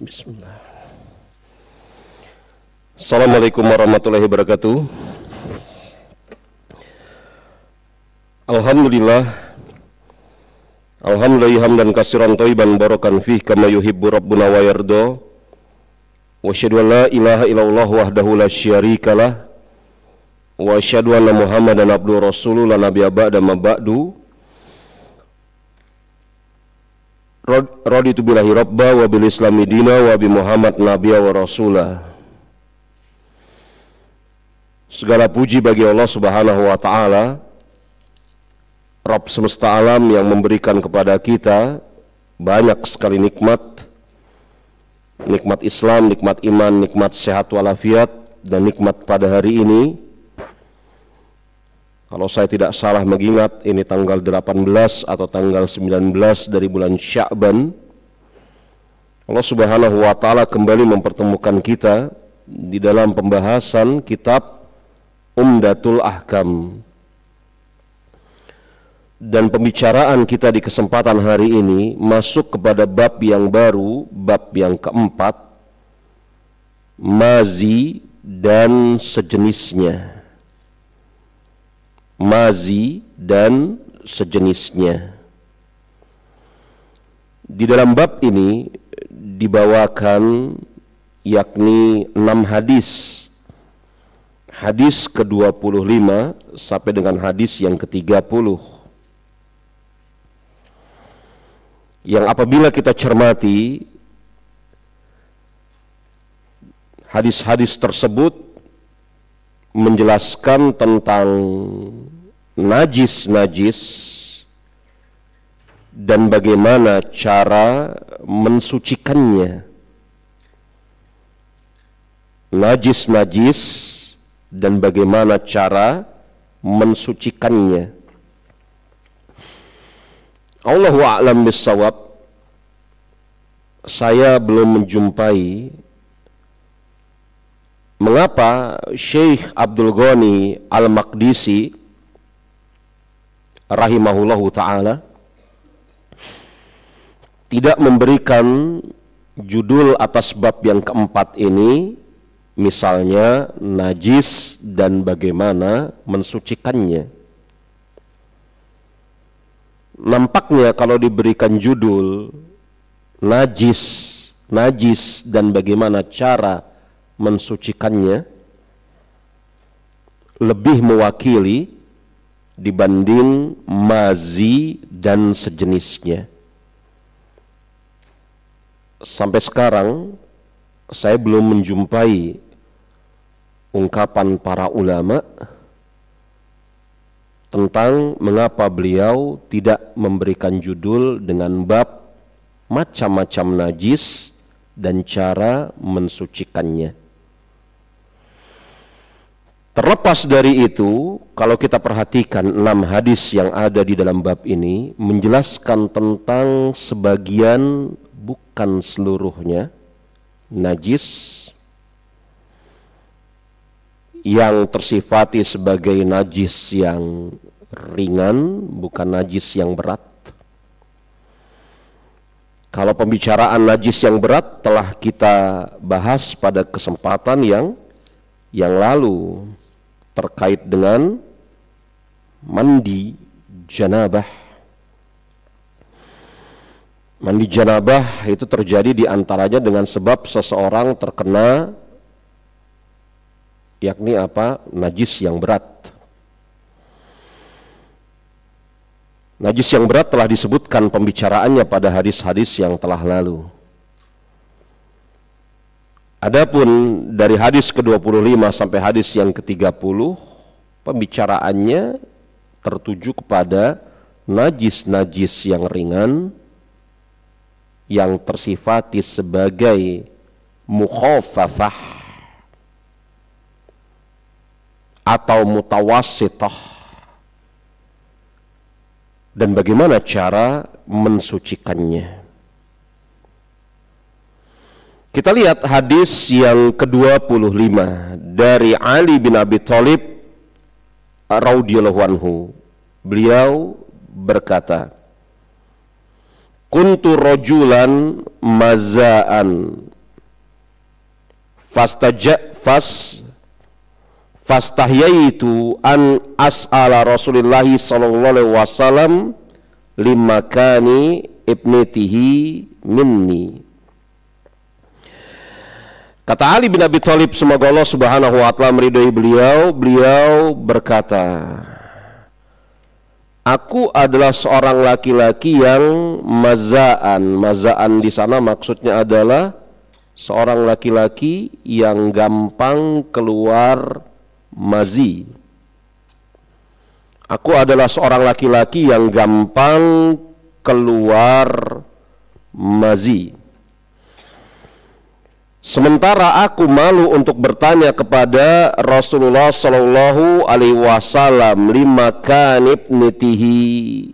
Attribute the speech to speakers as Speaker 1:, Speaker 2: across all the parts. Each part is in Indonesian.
Speaker 1: Bismillah. Assalamualaikum warahmatullahi wabarakatuh. Alhamdulillah hamdan katsiran thayyiban barakan fih kama yuhibbu rabbuna wa yarda. Wa asyhadu an la ilaha illallah wahdahu la syarikalah wa asyhadu anna Muhammadan abduhu rasuluhu la nabiyya ba'da ma ba'du. Raditu billahi rabba wa bil islami dina wa bi Muhammad nabiyya wa rasulah. Segala puji bagi Allah Subhanahu wa taala, Rabb semesta alam yang memberikan kepada kita banyak sekali nikmat. Nikmat Islam, nikmat iman, nikmat sehat walafiat, dan nikmat pada hari ini. Kalau saya tidak salah mengingat, ini tanggal 18 atau tanggal 19 dari bulan Sya'ban. Allah Subhanahu wa taala kembali mempertemukan kita di dalam pembahasan kitab Umdatul Ahkam. Dan pembicaraan kita di kesempatan hari ini masuk kepada bab yang baru, bab yang keempat, mazi dan sejenisnya. Mazi dan sejenisnya. Di dalam bab ini dibawakan yakni 6 hadis. Hadis ke-25 sampai dengan hadis yang ke-30. Yang apabila kita cermati hadis-hadis tersebut menjelaskan tentang najis-najis dan bagaimana cara mensucikannya. Najis-najis dan bagaimana cara mensucikannya. Allahu a'lam bissawab. Saya belum menjumpai mengapa Syekh Abdul Ghani Al-Maqdisi rahimahullahu ta'ala tidak memberikan judul atas bab yang keempat ini, misalnya najis dan bagaimana mensucikannya. Nampaknya kalau diberikan judul najis dan bagaimana cara mensucikannya lebih mewakili dibanding mazi dan sejenisnya. Sampai sekarang saya belum menjumpai ungkapan para ulama tentang mengapa beliau tidak memberikan judul dengan bab macam-macam najis dan cara mensucikannya. Terlepas dari itu, kalau kita perhatikan 6 hadis yang ada di dalam bab ini menjelaskan tentang sebagian, bukan seluruhnya, najis yang tersifati sebagai najis yang ringan, bukan najis yang berat. Kalau pembicaraan najis yang berat telah kita bahas pada kesempatan yang lalu terkait dengan mandi janabah. Mandi janabah itu terjadi diantaranya dengan sebab seseorang terkena yakni apa? Najis yang berat. Najis yang berat telah disebutkan pembicaraannya pada hadis-hadis yang telah lalu. Adapun dari hadis ke-25 sampai hadis yang ke-30, pembicaraannya tertuju kepada najis-najis yang ringan yang tersifati sebagai mukhaffafah atau mutawassithah, dan bagaimana cara mensucikannya. Kita lihat hadis yang ke-25 dari Ali bin Abi Thalib radhiyallahu anhu. Beliau berkata, kuntu rajulan mazaan fastahyaitu an as'ala Rasulullah sallallahu alaihi wasallam limakani ibnatihi minni. Kata Ali bin Abi Thalib, semoga Allah Subhanahu wa taala meridhai beliau, beliau berkata, aku adalah seorang laki-laki yang mazaan di sana maksudnya adalah seorang laki-laki yang gampang keluar mazi. Aku adalah seorang laki-laki yang gampang keluar mazi. Sementara aku malu untuk bertanya kepada Rasulullah sallallahu alaihi wasallam limakan ibnatihi,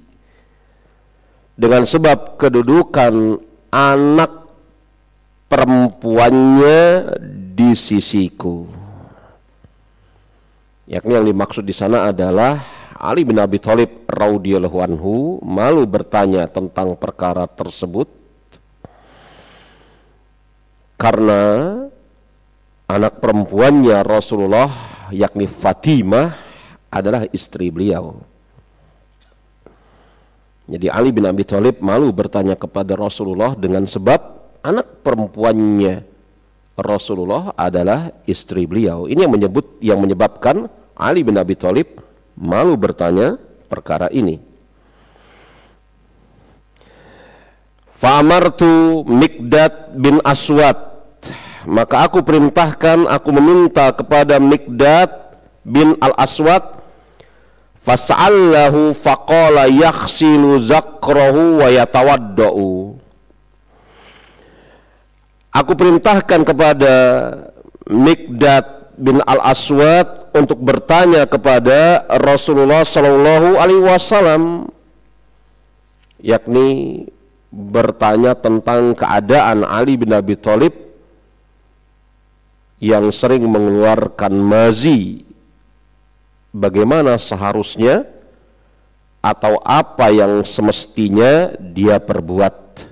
Speaker 1: dengan sebab kedudukan anak perempuannya di sisiku. Yakni yang dimaksud di sana adalah Ali bin Abi Thalib radhiyallahu anhu malu bertanya tentang perkara tersebut karena anak perempuannya Rasulullah yakni Fatimah adalah istri beliau. Jadi Ali bin Abi Thalib malu bertanya kepada Rasulullah dengan sebab anak perempuannya Rasulullah adalah istri beliau. Ini yang menyebabkan Ali bin Abi Thalib malu bertanya perkara ini. Fa'amartu Miqdad bin Aswad, maka aku perintahkan, aku meminta kepada Miqdad bin Al-Aswad, fas'allahu faqala yaghsilu zakrahu wa yatawaddau. Aku perintahkan kepada Miqdad bin Al-Aswad untuk bertanya kepada Rasulullah sallallahu alaihi wasallam, yakni bertanya tentang keadaan Ali bin Abi Thalib yang sering mengeluarkan mazi, bagaimana seharusnya atau apa yang semestinya dia perbuat.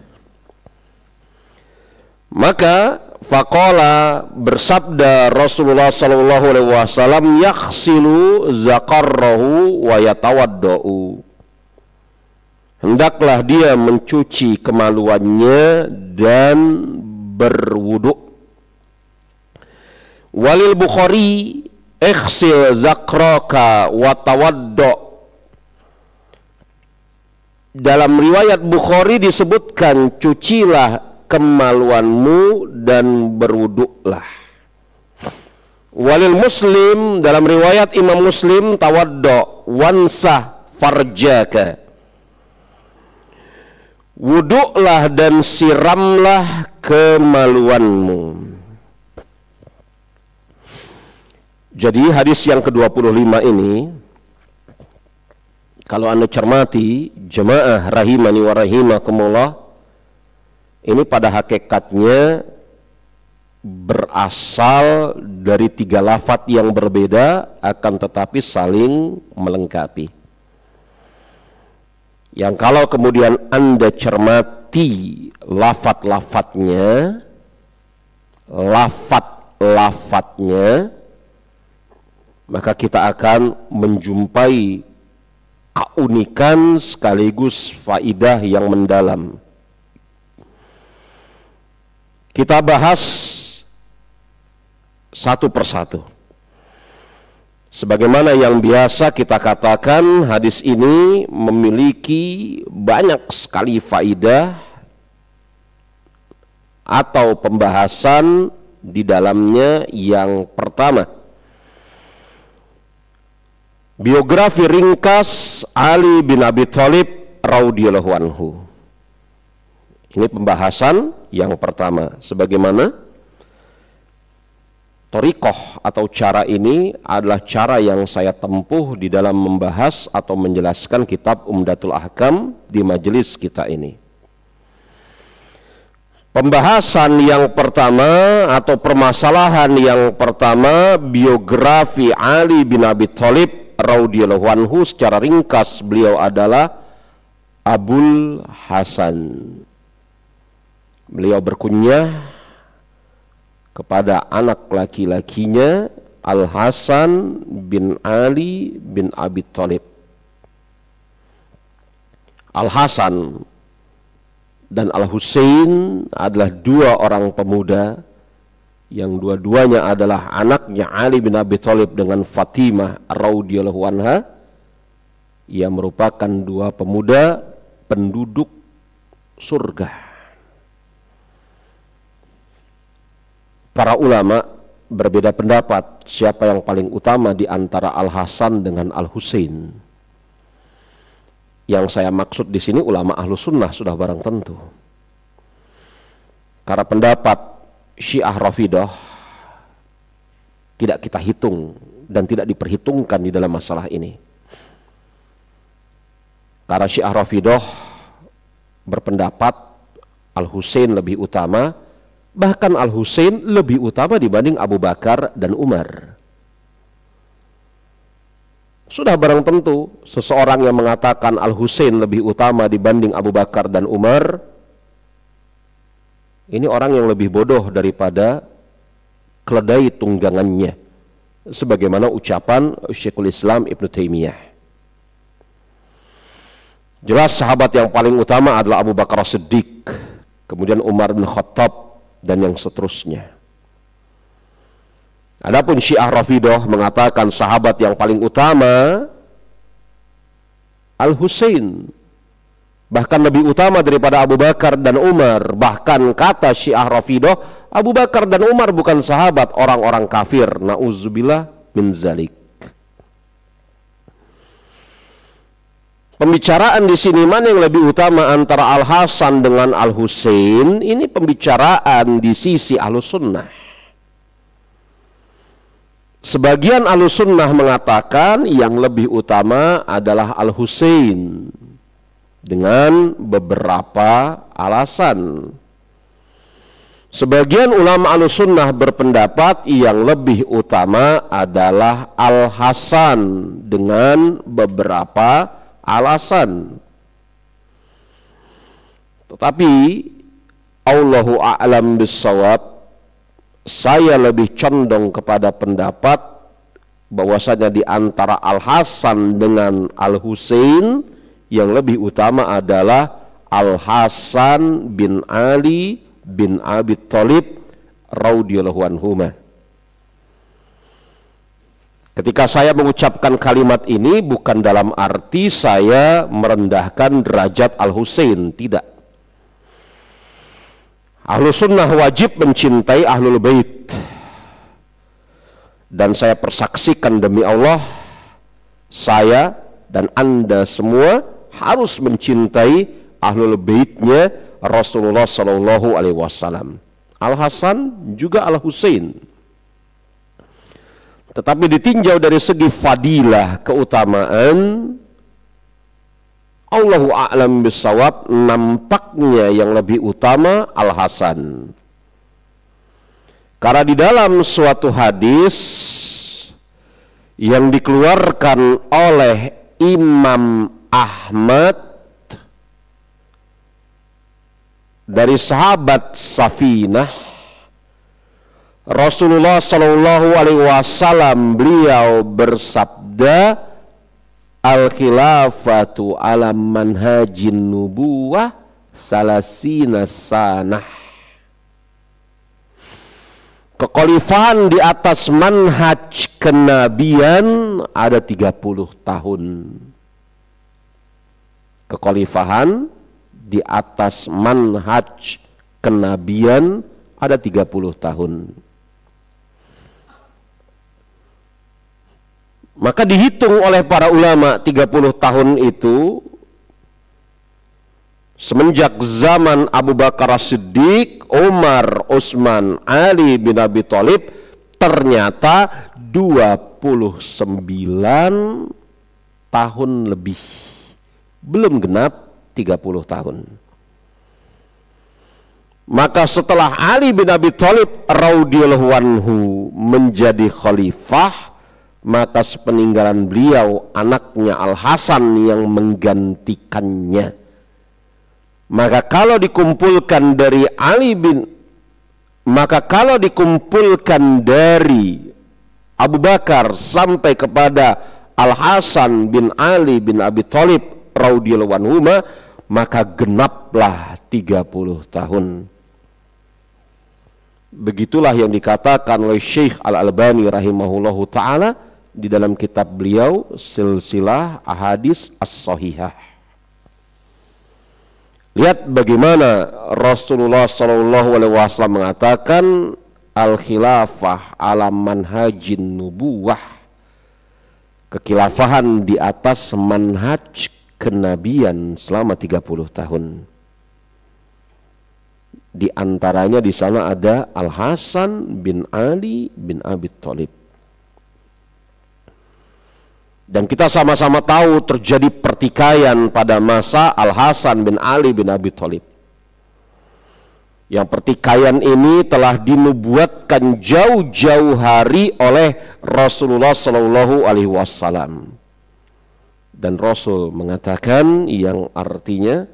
Speaker 1: Maka faqala, bersabda Rasulullah sallallahu alaihi wasallam, yaghsilu zakarrahu wa yatawaddau, hendaklah dia mencuci kemaluannya dan berwudu. Walil Bukhari, ighsil zakraka wa tawaddu. Dalam riwayat Bukhari disebutkan, cucilah kemaluanmu dan berwuduklah. Walil Muslim, dalam riwayat Imam Muslim, tawaddu wansah farjaka, wuduklah dan siramlah kemaluanmu. Jadi hadis yang ke-25 ini, kalau Anda cermati jemaah rahimani wa rahimakumullah, ini pada hakikatnya berasal dari 3 lafadz yang berbeda akan tetapi saling melengkapi. Yang kalau kemudian Anda cermati lafadz-lafadznya, maka kita akan menjumpai keunikan sekaligus faidah yang mendalam. Kita bahas satu persatu. Sebagaimana yang biasa kita katakan, hadis ini memiliki banyak sekali faidah atau pembahasan di dalamnya. Yang pertama, biografi ringkas Ali bin Abi Thalib radhiyallahu anhu. Ini pembahasan yang pertama. Sebagaimana thariqah atau cara ini adalah cara yang saya tempuh di dalam membahas atau menjelaskan kitab Umdatul Ahkam di majelis kita ini. Pembahasan yang pertama atau permasalahan yang pertama, biografi Ali bin Abi Thalib radhiyallahu anhu. Secara ringkas, beliau adalah Abul Hasan. Beliau berkunyah kepada anak laki-lakinya Al-Hasan bin Ali bin Abi Thalib. Al-Hasan dan Al-Husain adalah dua orang pemuda yang dua-duanya adalah anaknya Ali bin Abi Thalib dengan Fatimah radhiyallahu anha, yang merupakan dua pemuda penduduk surga. Para ulama berbeda pendapat siapa yang paling utama di antara Al-Hasan dengan Al-Husain. Yang saya maksud di sini ulama ahlu sunnah sudah barang tentu. Karena pendapat Syiah Rafidah tidak kita hitung dan tidak diperhitungkan di dalam masalah ini. Karena Syiah Rafidah berpendapat Al-Husain lebih utama, bahkan Al-Husain lebih utama dibanding Abu Bakar dan Umar. Sudah barang tentu seseorang yang mengatakan Al-Husain lebih utama dibanding Abu Bakar dan Umar, ini orang yang lebih bodoh daripada keledai tunggangannya, sebagaimana ucapan Syekhul Islam Ibnu Taimiyah. Jelas sahabat yang paling utama adalah Abu Bakar Siddiq, kemudian Umar bin Khattab, dan yang seterusnya. Adapun Syiah Rafidah mengatakan sahabat yang paling utama Al-Husain, bahkan lebih utama daripada Abu Bakar dan Umar. Bahkan kata Syiah Rafidah, Abu Bakar dan Umar bukan sahabat, orang-orang kafir. Na'udzubillah min zalik. Pembicaraan di sini mana yang lebih utama antara Al-Hasan dengan Al-Husain, ini pembicaraan di sisi Ahlus Sunnah. Sebagian Ahlus Sunnah mengatakan yang lebih utama adalah Al-Husain dengan beberapa alasan. Sebagian ulama Ahlus Sunnah berpendapat yang lebih utama adalah Al-Hasan dengan beberapa alasan. Tetapi Allahu a'lam bissawab, saya lebih condong kepada pendapat bahwasanya di antara Al-Hasan dengan Al-Husain yang lebih utama adalah Al-Hasan bin Ali bin Abi Thalib radhiyallahu anhuma. Ketika saya mengucapkan kalimat ini bukan dalam arti saya merendahkan derajat Al-Husain, tidak. Ahlus Sunnah wajib mencintai Ahlul Bait, dan saya persaksikan demi Allah, saya dan Anda semua harus mencintai Ahlul Baitnya Rasulullah Sallallahu Alaihi Wasallam, Al-Hasan juga Al-Husain. Tetapi ditinjau dari segi fadilah, keutamaan, Allahu a'lam bissawab, nampaknya yang lebih utama Al-Hasan. Karena di dalam suatu hadis yang dikeluarkan oleh Imam Ahmad dari sahabat Safinah, Rasulullah Shallallahu Alaihi Wasallam beliau bersabda, al-khilafatu ala manhajin nubuwah salasina sanah. Kekhalifahan di atas manhaj kenabian ada 30 tahun. Kekhalifahan di atas manhaj kenabian ada 30 tahun. Maka dihitung oleh para ulama 30 tahun itu semenjak zaman Abu Bakar Siddiq, Umar, Utsman, Ali bin Abi Thalib, ternyata 29 tahun lebih. Belum genap 30 tahun. Maka setelah Ali bin Abi Thalib radhiyallahu anhu menjadi khalifah, maka sepeninggalan beliau anaknya Al-Hasan yang menggantikannya. Maka kalau dikumpulkan dari Ali bin Maka kalau dikumpulkan dari Abu Bakar sampai kepada Al-Hasan bin Ali bin Abi Thalib radhiyallahu anhu, maka genaplah 30 tahun. Begitulah yang dikatakan oleh Syekh Al-Albani rahimahullahu ta'ala di dalam kitab beliau Silsilah Ahadits As-Shahihah. Lihat bagaimana Rasulullah SAW mengatakan al-khilafah ala manhajin nubuwah, kekhilafahan di atas manhaj kenabian selama 30 tahun. Di antaranya di sana ada Al-Hasan bin Ali bin Abi Thalib. Dan kita sama-sama tahu terjadi pertikaian pada masa Al-Hasan bin Ali bin Abi Thalib. Yang pertikaian ini telah dinubuatkan jauh-jauh hari oleh Rasulullah Shallallahu Alaihi Wasallam. Dan Rasul mengatakan yang artinya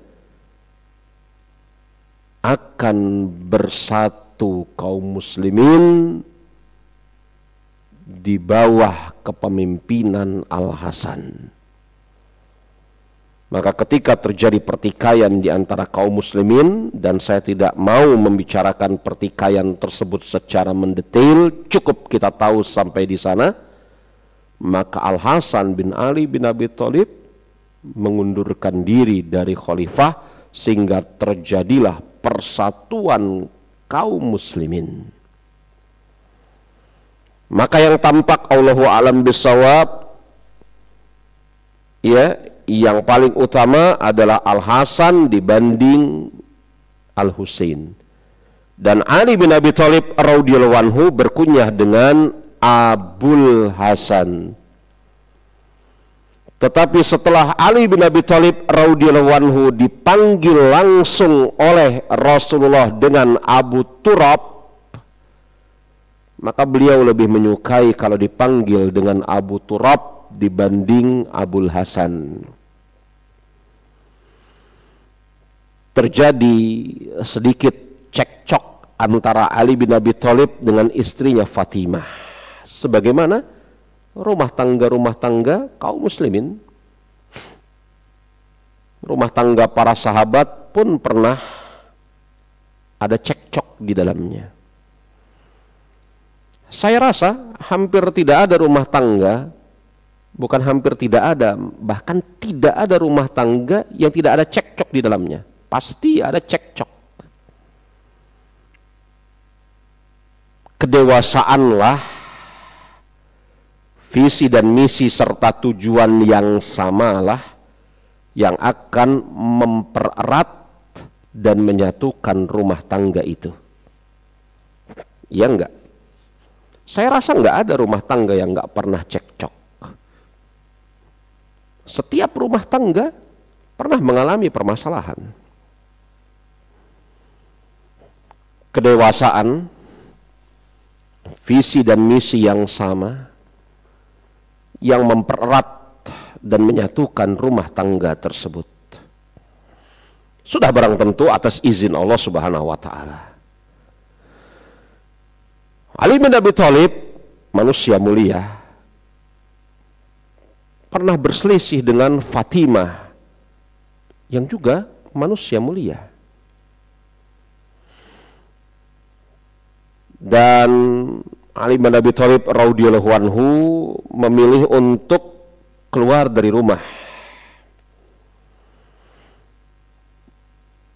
Speaker 1: akan bersatu kaum muslimin di bawah kepemimpinan Al-Hasan. Maka ketika terjadi pertikaian di antara kaum muslimin, dan saya tidak mau membicarakan pertikaian tersebut secara mendetail, cukup kita tahu sampai di sana, maka Al-Hasan bin Ali bin Abi Thalib mengundurkan diri dari khalifah sehingga terjadilah persatuan kaum muslimin. Maka yang tampak Allahu a'lam bissawab, ya, yang paling utama adalah Al-Hasan dibanding Al-Husain. Dan Ali bin Abi Thalib radhiyallahu anhu berkunyah dengan Abul Hasan. Tetapi setelah Ali bin Abi Thalib radhiyallahu anhu dipanggil langsung oleh Rasulullah dengan Abu Turab, maka beliau lebih menyukai kalau dipanggil dengan Abu Turab dibanding Abul Hasan. Terjadi sedikit cekcok antara Ali bin Abi Thalib dengan istrinya Fatimah, sebagaimana rumah tangga kaum muslimin. Rumah tangga para sahabat pun pernah ada cekcok di dalamnya. Saya rasa hampir tidak ada rumah tangga, bukan hampir tidak ada, bahkan tidak ada rumah tangga yang tidak ada cekcok di dalamnya. Pasti ada cekcok. Kedewasaanlah, visi dan misi serta tujuan yang samalah yang akan mempererat dan menyatukan rumah tangga itu. Ya enggak? Saya rasa enggak ada rumah tangga yang enggak pernah cekcok. Setiap rumah tangga pernah mengalami permasalahan. Kedewasaan, visi dan misi yang sama yang mempererat dan menyatukan rumah tangga tersebut. Sudah barang tentu atas izin Allah Subhanahu wa taala. Ali bin Abi Thalib, manusia mulia, pernah berselisih dengan Fatimah yang juga manusia mulia. Dan Ali bin Abi Thalib radhiyallahu anhu memilih untuk keluar dari rumah.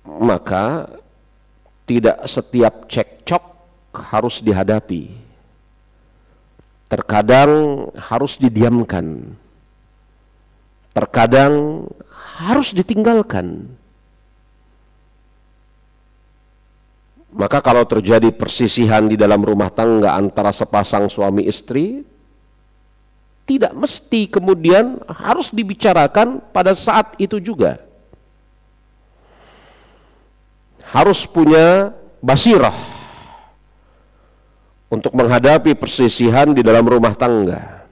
Speaker 1: Maka tidak setiap cekcok harus dihadapi. Terkadang harus didiamkan. Terkadang harus ditinggalkan. Maka kalau terjadi persisihan di dalam rumah tangga antara sepasang suami istri, tidak mesti kemudian harus dibicarakan pada saat itu juga. Harus punya basirah untuk menghadapi persisihan di dalam rumah tangga.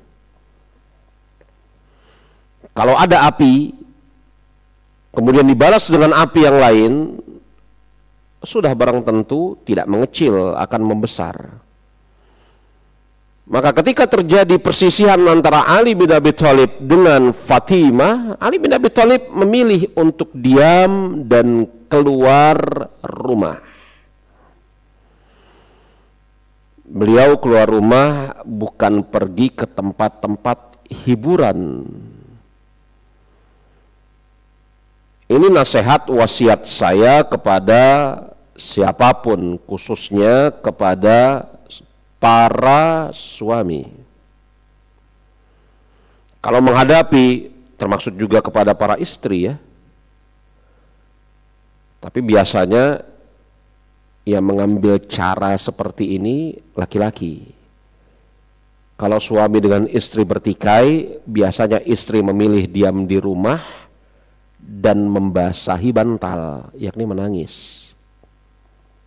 Speaker 1: Kalau ada api, kemudian dibalas dengan api yang lain, sudah barang tentu tidak mengecil, akan membesar. Maka ketika terjadi persisihan antara Ali bin Abi Thalib dengan Fatimah, Ali bin Abi Thalib memilih untuk diam dan keluar rumah. Beliau keluar rumah bukan pergi ke tempat-tempat hiburan. Ini nasihat wasiat saya kepada siapapun, khususnya kepada para suami. Kalau menghadapi, termasuk juga kepada para istri ya. Tapi biasanya yang mengambil cara seperti ini laki-laki. Kalau suami dengan istri bertikai, biasanya istri memilih diam di rumah dan membasahi bantal, yakni menangis.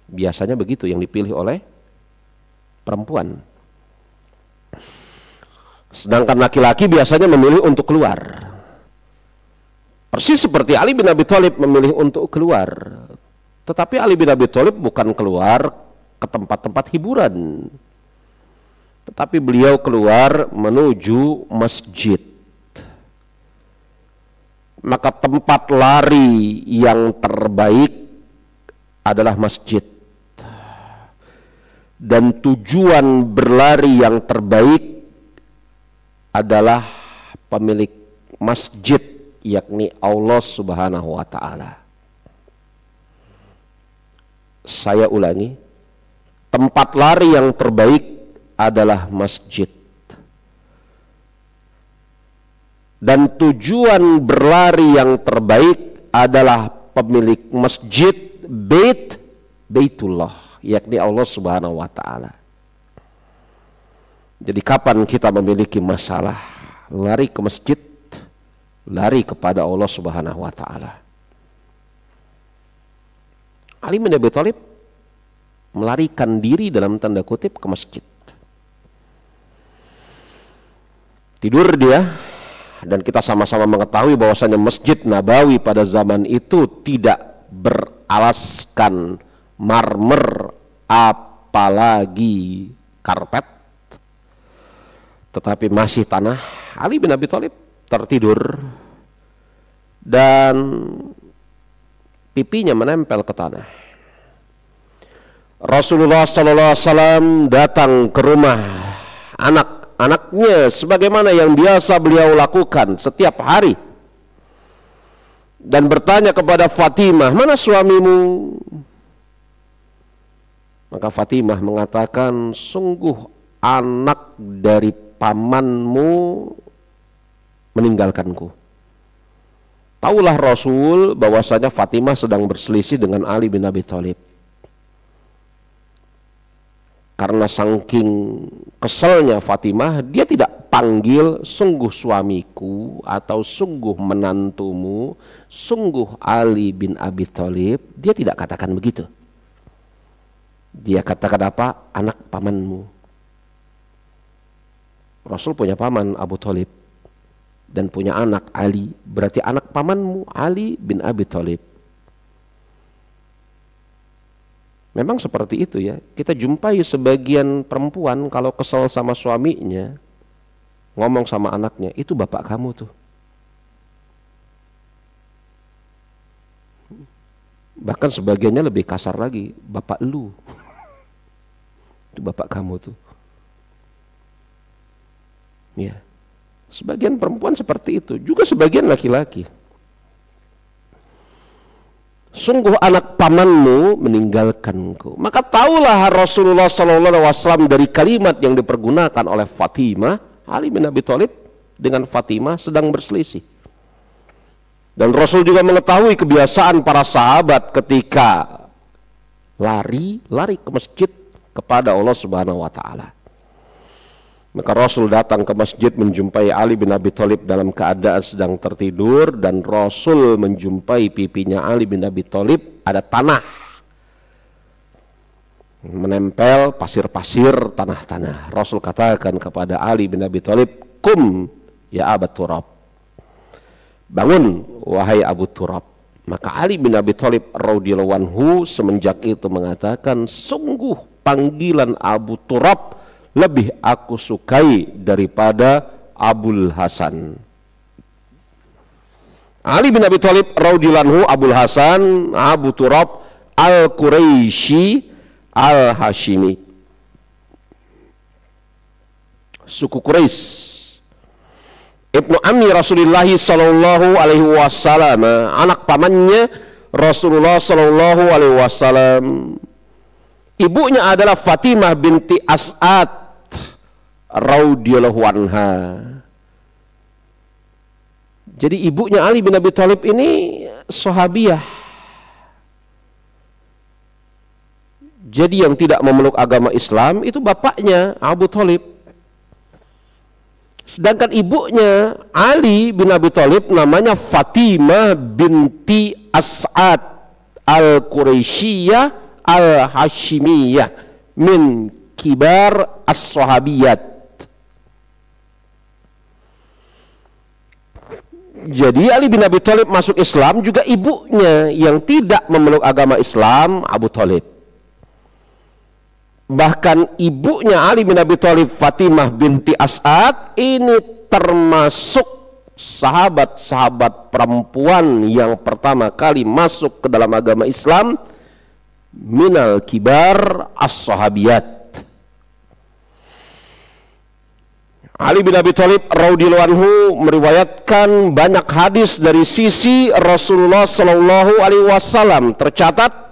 Speaker 1: Biasanya begitu yang dipilih oleh perempuan. Sedangkan laki-laki biasanya memilih untuk keluar. Persis seperti Ali bin Abi Thalib memilih untuk keluar. Tetapi Ali bin Abi Thalib bukan keluar ke tempat-tempat hiburan. Tetapi beliau keluar menuju masjid. Maka tempat lari yang terbaik adalah masjid. Dan tujuan berlari yang terbaik adalah pemilik masjid, yakni Allah Subhanahu wa Ta'ala. Saya ulangi, tempat lari yang terbaik adalah masjid. Dan tujuan berlari yang terbaik adalah pemilik masjid, Baitullah, yakni Allah Subhanahu wa Ta'ala. Jadi kapan kita memiliki masalah, lari ke masjid, lari kepada Allah Subhanahu wa Ta'ala. Ali bin Abi Thalib melarikan diri dalam tanda kutip ke masjid. Tidur dia, dan kita sama-sama mengetahui bahwasanya Masjid Nabawi pada zaman itu tidak beralaskan marmer apalagi karpet, tetapi masih tanah. Ali bin Abi Thalib tertidur dan pipinya menempel ke tanah. Rasulullah SAW datang ke rumah anak-anaknya sebagaimana yang biasa beliau lakukan setiap hari dan bertanya kepada Fatimah, mana suamimu? Maka Fatimah mengatakan, sungguh anak dari pamanmu meninggalkanku. Taulah Rasul bahwasanya Fatimah sedang berselisih dengan Ali bin Abi Thalib. Karena saking keselnya Fatimah, dia tidak panggil sungguh suamiku atau sungguh menantumu, sungguh Ali bin Abi Thalib. Dia tidak katakan begitu. Dia katakan apa? Anak pamanmu. Rasul punya paman Abu Thalib dan punya anak Ali, berarti anak pamanmu Ali bin Abi Thalib. Memang seperti itu ya. Kita jumpai sebagian perempuan kalau kesal sama suaminya, ngomong sama anaknya, itu bapak kamu tuh. Bahkan sebagiannya lebih kasar lagi, bapak lu. Itu bapak kamu tuh. Ya. Sebagian perempuan seperti itu, juga sebagian laki-laki. Sungguh anak pamanmu meninggalkanku. Maka tahulah Rasulullah SAW dari kalimat yang dipergunakan oleh Fatimah. Ali bin Abi Thalib dengan Fatimah sedang berselisih. Dan Rasul juga mengetahui kebiasaan para sahabat ketika lari ke masjid kepada Allah Subhanahu wa Ta'ala. Maka Rasul datang ke masjid menjumpai Ali bin Abi Thalib dalam keadaan sedang tertidur, dan Rasul menjumpai pipinya Ali bin Abi Thalib ada tanah menempel, pasir-pasir, tanah-tanah. Rasul katakan kepada Ali bin Abi Thalib, "Kum ya Abu Turab." Bangun wahai Abu Turab. Maka Ali bin Abi Thalib radhiyallahu anhu semenjak itu mengatakan, sungguh panggilan Abu Turab lebih aku sukai daripada Abul Hasan. Ali bin Abi Thalib radhiyallahu anhu, Abul Hasan, Abu Turab Al-Quraisy Al-Hashimi, suku Quraisy, Ibnu Ammi Rasulullah sallallahu alaihi wasallam, anak pamannya Rasulullah sallallahu alaihi wasallam. Ibunya adalah Fatimah binti As'ad radhiyallahu anha. Jadi ibunya Ali bin Abi Thalib ini sahabiyah. Jadi yang tidak memeluk agama Islam itu bapaknya Abu Thalib. Sedangkan ibunya Ali bin Abi Thalib namanya Fatimah binti As'ad Al-Quraisyiyah Al-Hashimiyah min kibar as-sahabiyat. Jadi Ali bin Abi Thalib masuk Islam juga ibunya yang tidak memeluk agama Islam, Abu Thalib. Bahkan ibunya Ali bin Abi Thalib, Fatimah binti As'ad, ini termasuk sahabat-sahabat perempuan yang pertama kali masuk ke dalam agama Islam, minal kibar as-sahabiyat. Ali bin Abi Thalib radhiyallahu anhu meriwayatkan banyak hadis dari sisi Rasulullah sallallahu alaihi wasallam. Tercatat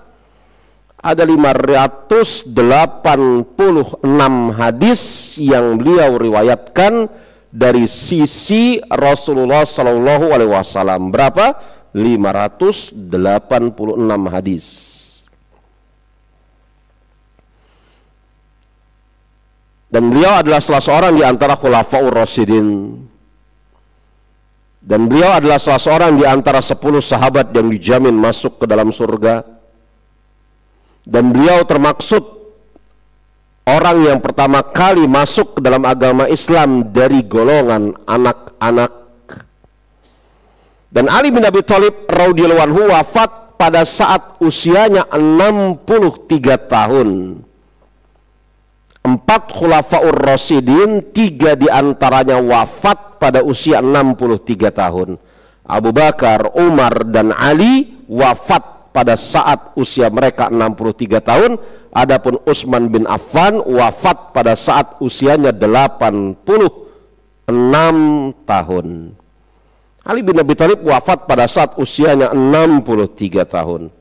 Speaker 1: ada 586 hadis yang beliau riwayatkan dari sisi Rasulullah sallallahu alaihi wasallam. Berapa? 586 hadis. Dan beliau adalah salah seorang di antara khulafaur rasyidin. Dan beliau adalah salah seorang di antara 10 sahabat yang dijamin masuk ke dalam surga. Dan beliau termaksud orang yang pertama kali masuk ke dalam agama Islam dari golongan anak-anak. Dan Ali bin Abi Thalib radhiyallahu anhu wafat pada saat usianya 63 tahun. 4 khulafaur rasyidin, 3 diantaranya wafat pada usia 63 tahun. Abu Bakar, Umar, dan Ali wafat pada saat usia mereka 63 tahun. Adapun Utsman bin Affan wafat pada saat usianya 86 tahun. Ali bin Abi Thalib wafat pada saat usianya 63 tahun.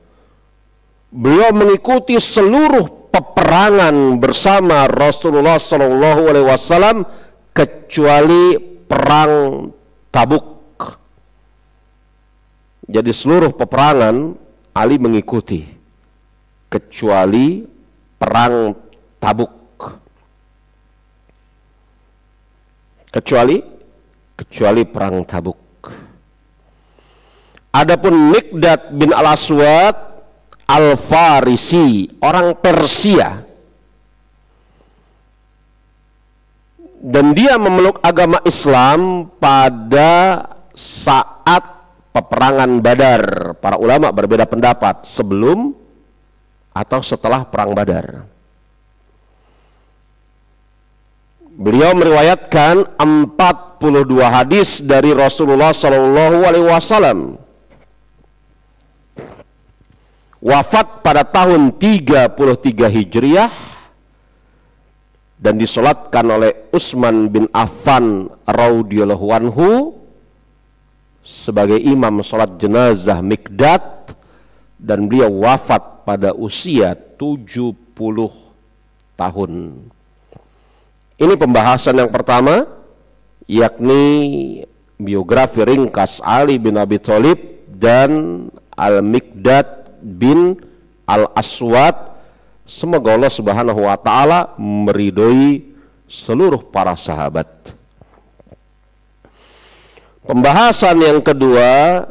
Speaker 1: Beliau mengikuti seluruh peperangan bersama Rasulullah SAW kecuali perang Tabuk. Jadi seluruh peperangan Ali mengikuti kecuali perang Tabuk. Kecuali perang Tabuk. Adapun Miqdad bin Al-Aswad Al-Farisi, orang Persia, dan dia memeluk agama Islam pada saat peperangan Badar. Para ulama berbeda pendapat sebelum atau setelah perang Badar. Beliau meriwayatkan 42 hadis dari Rasulullah SAW. Wafat pada tahun 33 Hijriah dan disolatkan oleh Utsman bin Affan radhiyallahu anhu sebagai imam sholat jenazah Miqdad, dan beliau wafat pada usia 70 tahun. Ini pembahasan yang pertama, yakni biografi ringkas Ali bin Abi Thalib dan Al-Miqdad bin Al-Aswad. Semoga Allah Subhanahu wa taala meridhoi seluruh para sahabat. Pembahasan yang kedua,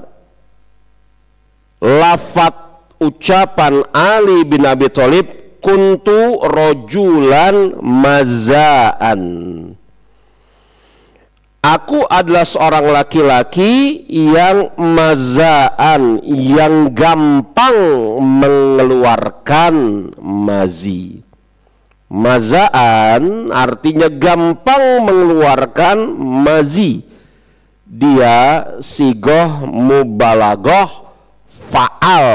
Speaker 1: lafaz ucapan Ali bin Abi Thalib, kuntu rojulan mazaan. Aku adalah seorang laki-laki yang mazaan, yang gampang mengeluarkan mazi. Mazaan artinya gampang mengeluarkan mazi. Dia sigoh mubalaghah fa'al.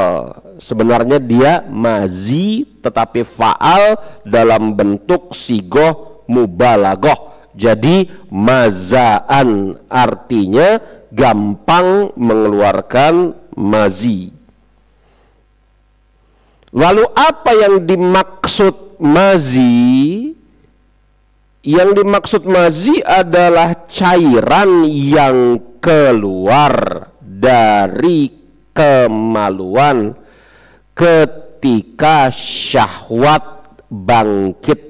Speaker 1: Sebenarnya dia mazi tetapi fa'al dalam bentuk sigoh mubalaghah. Jadi mazaan artinya gampang mengeluarkan mazi. Lalu apa yang dimaksud mazi? Yang dimaksud mazi adalah cairan yang keluar dari kemaluan ketika syahwat bangkit.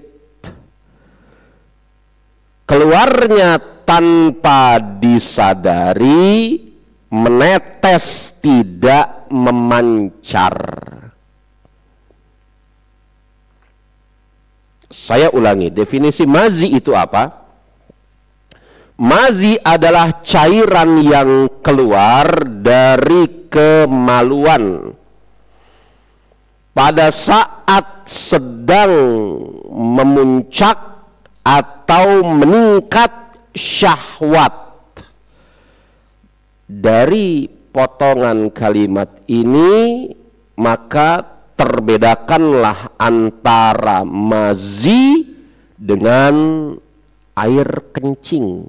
Speaker 1: Keluarnya tanpa disadari, menetes, tidak memancar. Saya ulangi, definisi mazi itu apa? Mazi adalah cairan yang keluar dari kemaluan pada saat sedang memuncak atau meningkat syahwat. Dari potongan kalimat ini maka terbedakanlah antara mazi dengan air kencing.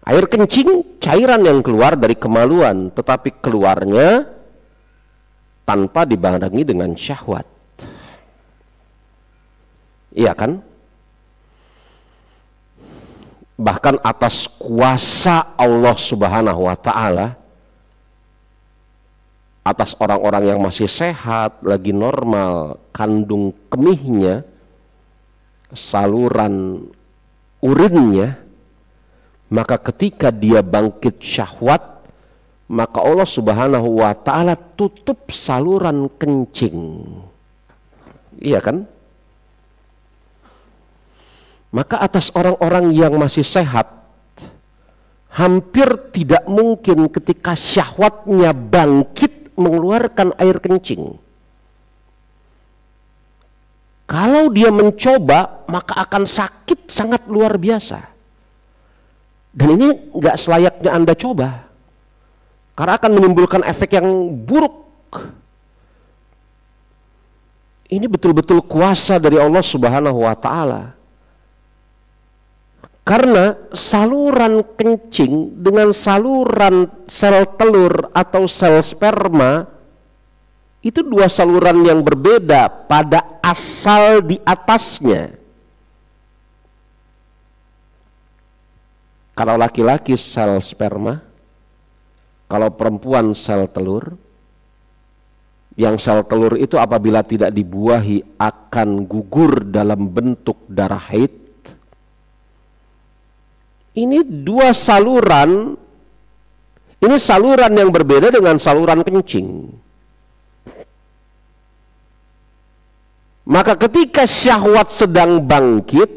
Speaker 1: Air kencing cairan yang keluar dari kemaluan, tetapi keluarnya tanpa dibarengi dengan syahwat. Iya kan? Bahkan atas kuasa Allah Subhanahu wa ta'ala, atas orang-orang yang masih sehat, lagi normal, kandung kemihnya, saluran urinnya, maka ketika dia bangkit syahwat, maka Allah Subhanahu wa ta'ala tutup saluran kencing. Iya kan? Maka atas orang-orang yang masih sehat, hampir tidak mungkin ketika syahwatnya bangkit mengeluarkan air kencing. Kalau dia mencoba, maka akan sakit sangat luar biasa. Dan ini nggak selayaknya Anda coba, karena akan menimbulkan efek yang buruk. Ini betul-betul kuasa dari Allah Subhanahu wa ta'ala. Karena saluran kencing dengan saluran sel telur atau sel sperma itu dua saluran yang berbeda pada asal di atasnya. Kalau laki-laki sel sperma, kalau perempuan sel telur. Yang sel telur itu apabila tidak dibuahi akan gugur dalam bentuk darah haid. Ini dua saluran, ini saluran yang berbeda dengan saluran kencing. Maka ketika syahwat sedang bangkit,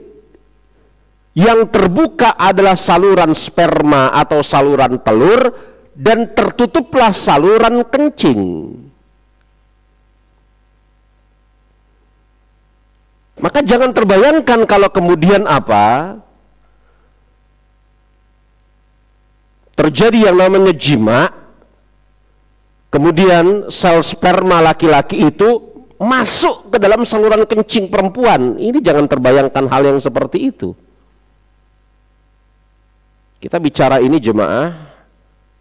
Speaker 1: yang terbuka adalah saluran sperma atau saluran telur, dan tertutuplah saluran kencing. Maka jangan terbayangkan kalau kemudian apa? Terjadi yang namanya jima, kemudian sel sperma laki-laki itu masuk ke dalam saluran kencing perempuan. Ini jangan terbayangkan hal yang seperti itu. Kita bicara ini jemaah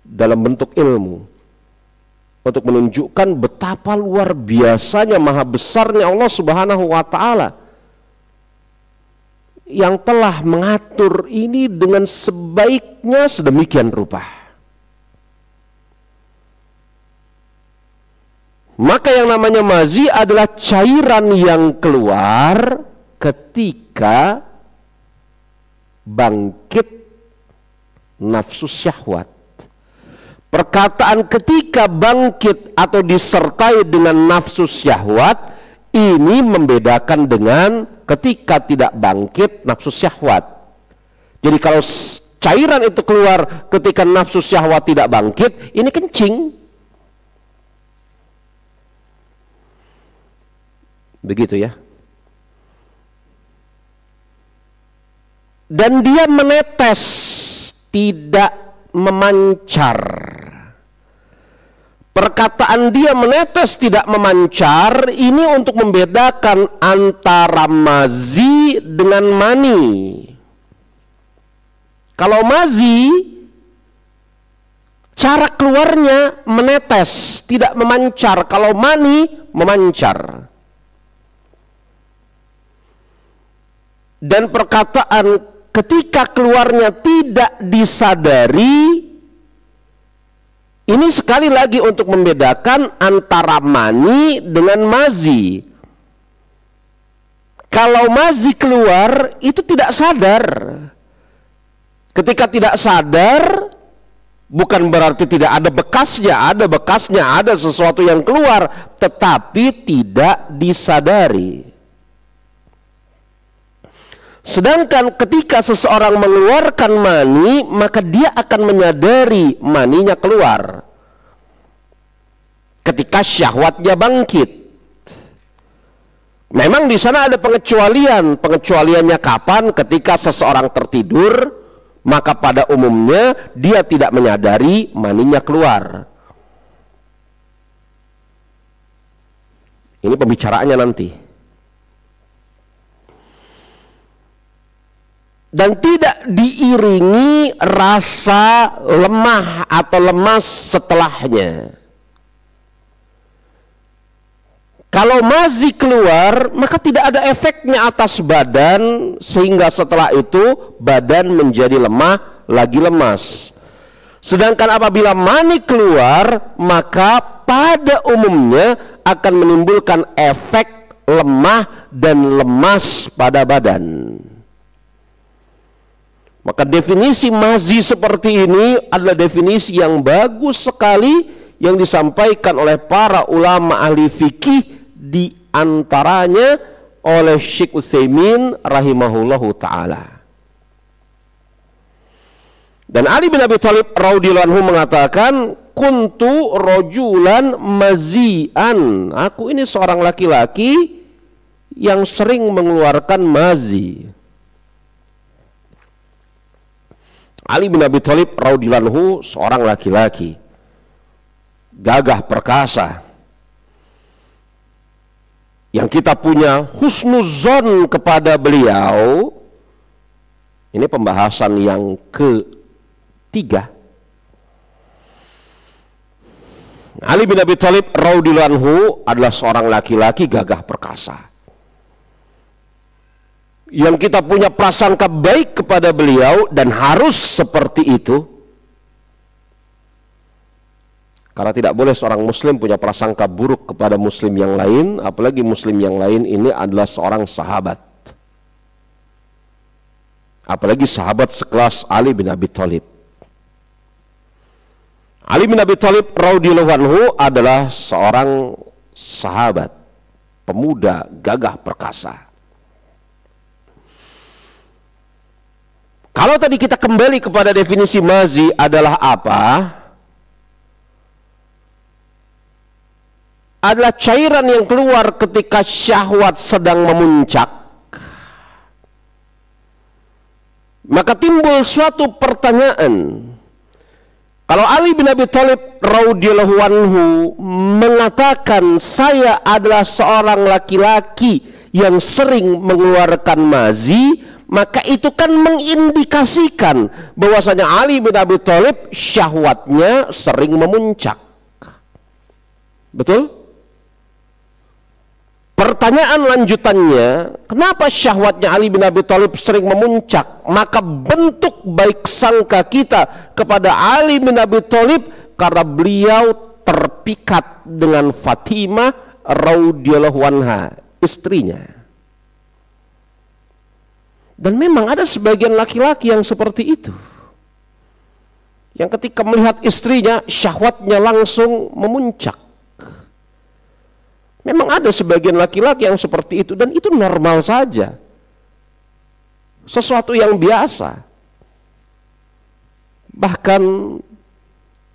Speaker 1: dalam bentuk ilmu, untuk menunjukkan betapa luar biasanya, maha besarnya Allah Subhanahu wa ta'ala yang telah mengatur ini dengan sebaiknya sedemikian rupa. Maka yang namanya mazi adalah cairan yang keluar ketika bangkit nafsu syahwat. Perkataan ketika bangkit atau disertai dengan nafsu syahwat ini membedakan dengan ketika tidak bangkit nafsu syahwat. Jadi kalau cairan itu keluar ketika nafsu syahwat tidak bangkit, ini kencing. Begitu ya. Dan dia menetes, tidak memancar. Perkataan dia menetes tidak memancar ini untuk membedakan antara mazi dengan mani. Kalau mazi, cara keluarnya menetes, tidak memancar. Kalau mani, memancar. Dan perkataan ketika keluarnya tidak disadari, ini sekali lagi untuk membedakan antara mani dengan mazi. Kalau mazi keluar, itu tidak sadar. Ketika tidak sadar, bukan berarti tidak ada bekasnya, ada sesuatu yang keluar, tetapi tidak disadari. Sedangkan ketika seseorang mengeluarkan mani, maka dia akan menyadari maninya keluar. Ketika syahwatnya bangkit. Memang di sana ada pengecualian. Pengecualiannya kapan? Ketika seseorang tertidur, maka pada umumnya dia tidak menyadari maninya keluar. Ini pembicaraannya nanti. Dan tidak diiringi rasa lemah atau lemas setelahnya. Kalau mazi keluar, maka tidak ada efeknya atas badan, sehingga setelah itu badan menjadi lemah, lagi lemas. Sedangkan apabila mani keluar, maka pada umumnya akan menimbulkan efek lemah dan lemas pada badan. Maka definisi mazi seperti ini adalah definisi yang bagus sekali yang disampaikan oleh para ulama ahli fikih, di antaranya oleh Syekh Utsaimin rahimahullahu taala. Dan Ali bin Abi Thalib radhiyallahu anhu mengatakan, kuntu rojulan mazian. Aku ini seorang laki-laki yang sering mengeluarkan mazi. Ali bin Abi Thalib radhiyallahu anhu seorang laki-laki gagah perkasa yang kita punya husnuzon kepada beliau. Ini pembahasan yang ketiga. Ali bin Abi Thalib radhiyallahu anhu adalah seorang laki-laki gagah perkasa yang kita punya prasangka baik kepada beliau, dan harus seperti itu, karena tidak boleh seorang muslim punya prasangka buruk kepada muslim yang lain, apalagi muslim yang lain ini adalah seorang sahabat, apalagi sahabat sekelas Ali bin Abi Thalib. Ali bin Abi Thalib radhiyallahu anhu adalah seorang sahabat pemuda gagah perkasa. Kalau tadi kita kembali kepada definisi mazi adalah apa? Adalah cairan yang keluar ketika syahwat sedang memuncak. Maka timbul suatu pertanyaan. Kalau Ali bin Abi Thalib radhiyallahu anhu mengatakan, saya adalah seorang laki-laki yang sering mengeluarkan mazi, maka itu kan mengindikasikan bahwasanya Ali bin Abi Thalib syahwatnya sering memuncak. Betul? Pertanyaan lanjutannya, kenapa syahwatnya Ali bin Abi Thalib sering memuncak? Maka bentuk baik sangka kita kepada Ali bin Abi Thalib karena beliau terpikat dengan Fatimah radhiyallahu anha, istrinya. Dan memang ada sebagian laki-laki yang seperti itu, yang ketika melihat istrinya syahwatnya langsung memuncak. Memang ada sebagian laki-laki yang seperti itu, dan itu normal saja, sesuatu yang biasa. Bahkan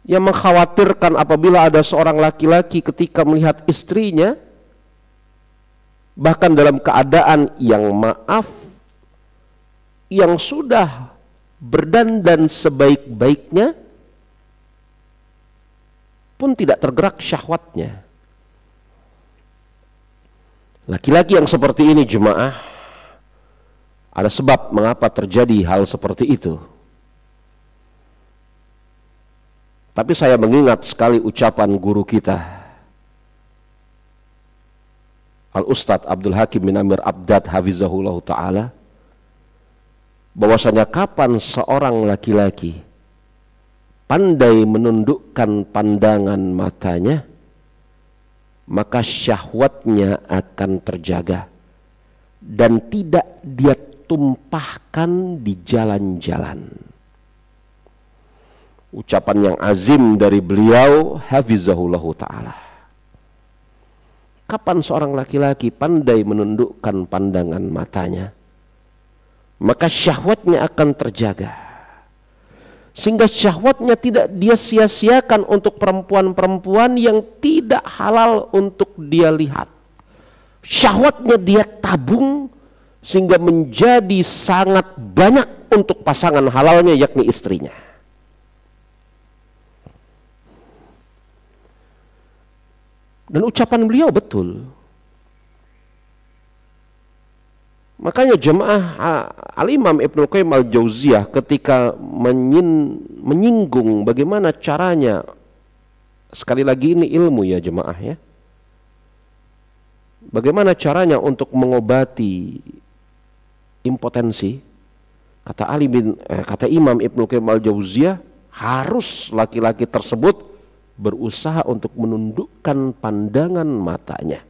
Speaker 1: yang mengkhawatirkan apabila ada seorang laki-laki ketika melihat istrinya bahkan dalam keadaan yang maaf, yang sudah berdandan sebaik-baiknya pun tidak tergerak syahwatnya. Laki-laki yang seperti ini jemaah, ada sebab mengapa terjadi hal seperti itu. Tapi saya mengingat sekali ucapan guru kita, Al-Ustadz Abdul Hakim bin Amir Abdad hafizahullah ta'ala, bahwasanya kapan seorang laki-laki pandai menundukkan pandangan matanya, maka syahwatnya akan terjaga dan tidak dia tumpahkan di jalan-jalan. Ucapan yang azim dari beliau hafizahullah ta'ala. Kapan seorang laki-laki pandai menundukkan pandangan matanya, maka syahwatnya akan terjaga, sehingga syahwatnya tidak dia sia-siakan untuk perempuan-perempuan yang tidak halal untuk dia lihat. Syahwatnya dia tabung sehingga menjadi sangat banyak untuk pasangan halalnya, yakni istrinya. Dan ucapan beliau betul. Makanya jemaah Al-Imam Ibnu Qayyim Al-Jauziyah ketika menyinggung bagaimana caranya, sekali lagi ini ilmu ya jemaah ya, bagaimana caranya untuk mengobati impotensi, kata Imam Ibnu Qayyim Al-Jauziyah, harus laki-laki tersebut berusaha untuk menundukkan pandangan matanya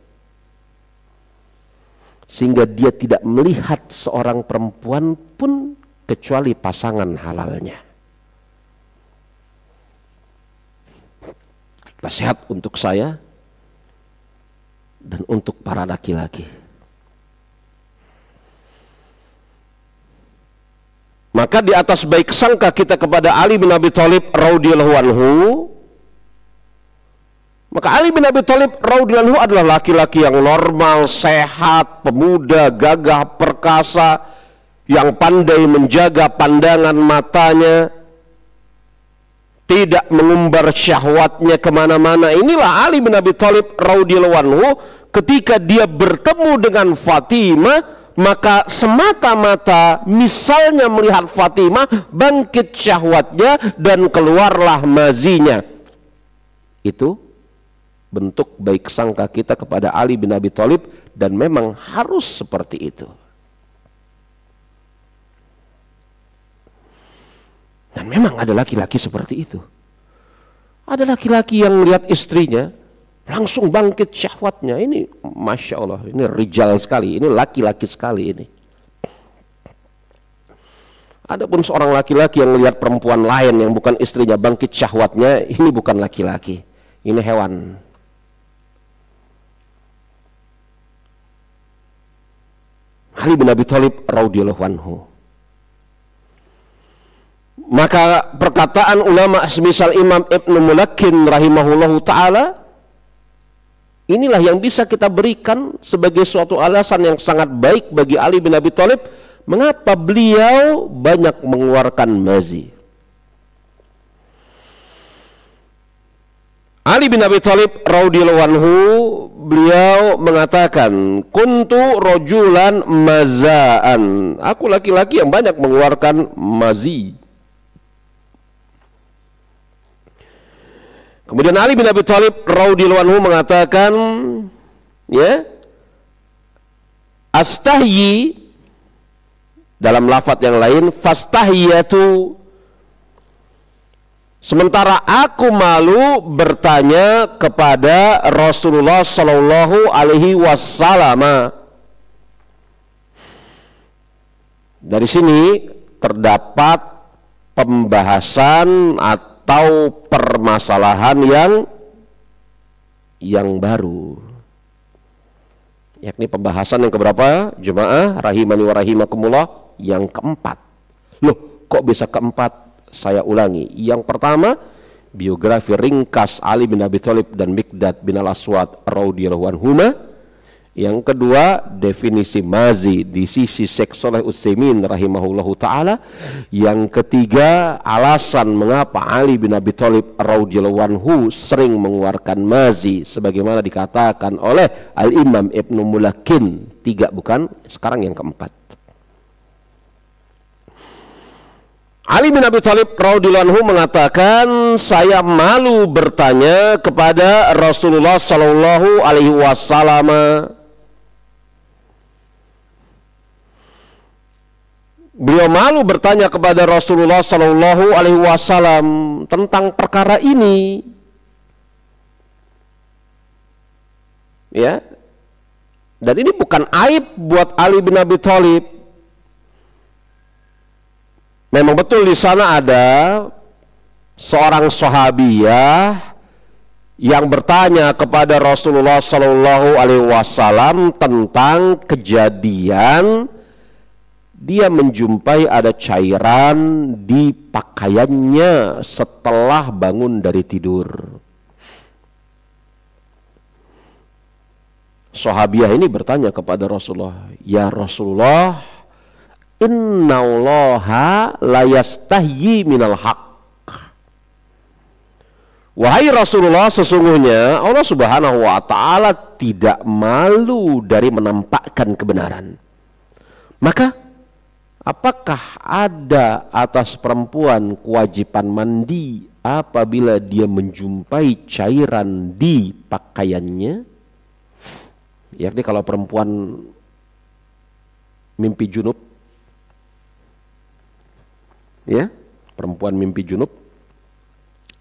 Speaker 1: sehingga dia tidak melihat seorang perempuan pun kecuali pasangan halalnya. Nasihat untuk saya dan untuk para laki-laki. Maka di atas baik sangka kita kepada Ali bin Abi Thalib radhiyallahu anhu, maka Ali bin Abi Thalib radhiyallahu anhu adalah laki-laki yang normal, sehat, pemuda, gagah, perkasa, yang pandai menjaga pandangan matanya, tidak mengumbar syahwatnya kemana-mana. Inilah Ali bin Abi Thalib radhiyallahu anhu ketika dia bertemu dengan Fatimah, maka semata-mata misalnya melihat Fatimah bangkit syahwatnya dan keluarlah mazinya. Itu bentuk baik sangka kita kepada Ali bin Abi Thalib, dan memang harus seperti itu. Dan memang ada laki-laki seperti itu. Ada laki-laki yang melihat istrinya langsung bangkit syahwatnya. Ini Masya Allah, ini rijal sekali, ini laki-laki sekali ini. Adapun seorang laki-laki yang melihat perempuan lain yang bukan istrinya bangkit syahwatnya, ini bukan laki-laki, ini hewan. Ali bin Abi Thalib radhiyallahu anhu. Maka perkataan ulama semisal Imam Ibnu Mulakkin rahimahullahu ta'ala, inilah yang bisa kita berikan sebagai suatu alasan yang sangat baik bagi Ali bin Abi Thalib mengapa beliau banyak mengeluarkan mazi. Ali bin Abi Thalib radhiyallahu anhu, beliau mengatakan, kuntu rojulan mazaan, aku laki-laki yang banyak mengeluarkan mazi. Kemudian Ali bin Abi Thalib radhiyallahu anhu mengatakan, ya, astahyi, dalam lafadz yang lain, fastahiyatu, sementara aku malu bertanya kepada Rasulullah Sallallahu Alaihi Wasallam. Dari sini terdapat pembahasan atau permasalahan yang baru, yakni pembahasan yang keberapa jemaah rahimani wa rahimakumullah? Yang keempat. Loh, kok bisa keempat? Saya ulangi. Yang pertama, biografi ringkas Ali bin Abi Thalib dan Miqdad bin Al-Aswad radhiyallahu anhuma. Yang kedua, definisi mazi di sisi Syekh Shalih Utsaimin rahimahullahu taala. Yang ketiga, alasan mengapa Ali bin Abi Thalib radhiyallahu anhu sering mengeluarkan mazi sebagaimana dikatakan oleh Al-Imam Ibnu Mulakin. 3 bukan, sekarang yang keempat. Ali bin Abi Thalib radhiyallahu anhu mengatakan, saya malu bertanya kepada Rasulullah sallallahu alaihi wasallam. Beliau malu bertanya kepada Rasulullah sallallahu alaihi wasallam tentang perkara ini. Ya. Dan ini bukan aib buat Ali bin Abi Thalib. Memang betul di sana ada seorang sahabiyah yang bertanya kepada Rasulullah sallallahu alaihi wasallam tentang kejadian dia menjumpai ada cairan di pakaiannya setelah bangun dari tidur. Sahabiah ini bertanya kepada Rasulullah, "Ya Rasulullah, innallaha la yastahyi minal haq." Wahai Rasulullah, sesungguhnya Allah Subhanahu wa taala tidak malu dari menampakkan kebenaran. Maka apakah ada atas perempuan kewajiban mandi apabila dia menjumpai cairan di pakaiannya? Yakni kalau perempuan mimpi junub, ya, perempuan mimpi junub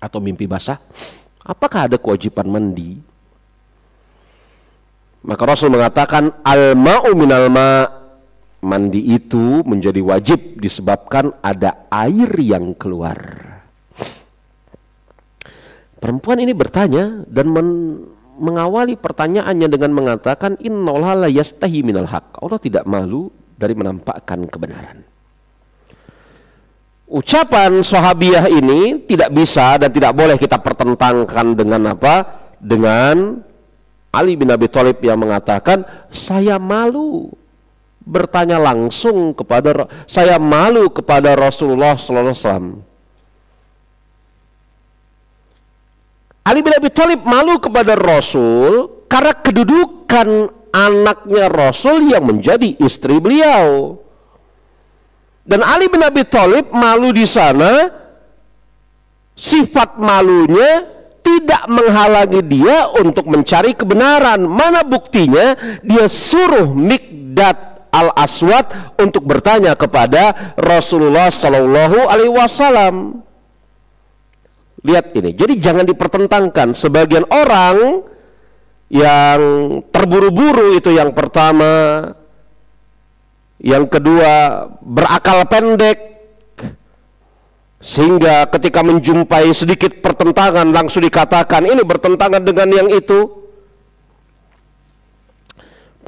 Speaker 1: atau mimpi basah, apakah ada kewajiban mandi? Maka Rasul mengatakan, al-ma'u minal ma', mandi itu menjadi wajib disebabkan ada air yang keluar. Perempuan ini bertanya dan mengawali pertanyaannya dengan mengatakan, innallaha la yastahi minal haq. Allah tidak malu dari menampakkan kebenaran. Ucapan sahabiah ini tidak bisa dan tidak boleh kita pertentangkan dengan apa? Dengan Ali bin Abi Thalib yang mengatakan, saya malu bertanya langsung kepada, saya malu kepada Rasulullah sallallahu alaihi wasallam. Ali bin Abi Thalib malu kepada Rasul karena kedudukan anaknya Rasul yang menjadi istri beliau. Dan Ali bin Abi Thalib malu di sana, sifat malunya tidak menghalangi dia untuk mencari kebenaran. Mana buktinya? Dia suruh Miqdad Al-Aswad untuk bertanya kepada Rasulullah sallallahu alaihi wasallam. Lihat ini. Jadi jangan dipertentangkan. Sebagian orang yang terburu-buru itu yang pertama, yang kedua berakal pendek, sehingga ketika menjumpai sedikit pertentangan langsung dikatakan ini bertentangan dengan yang itu.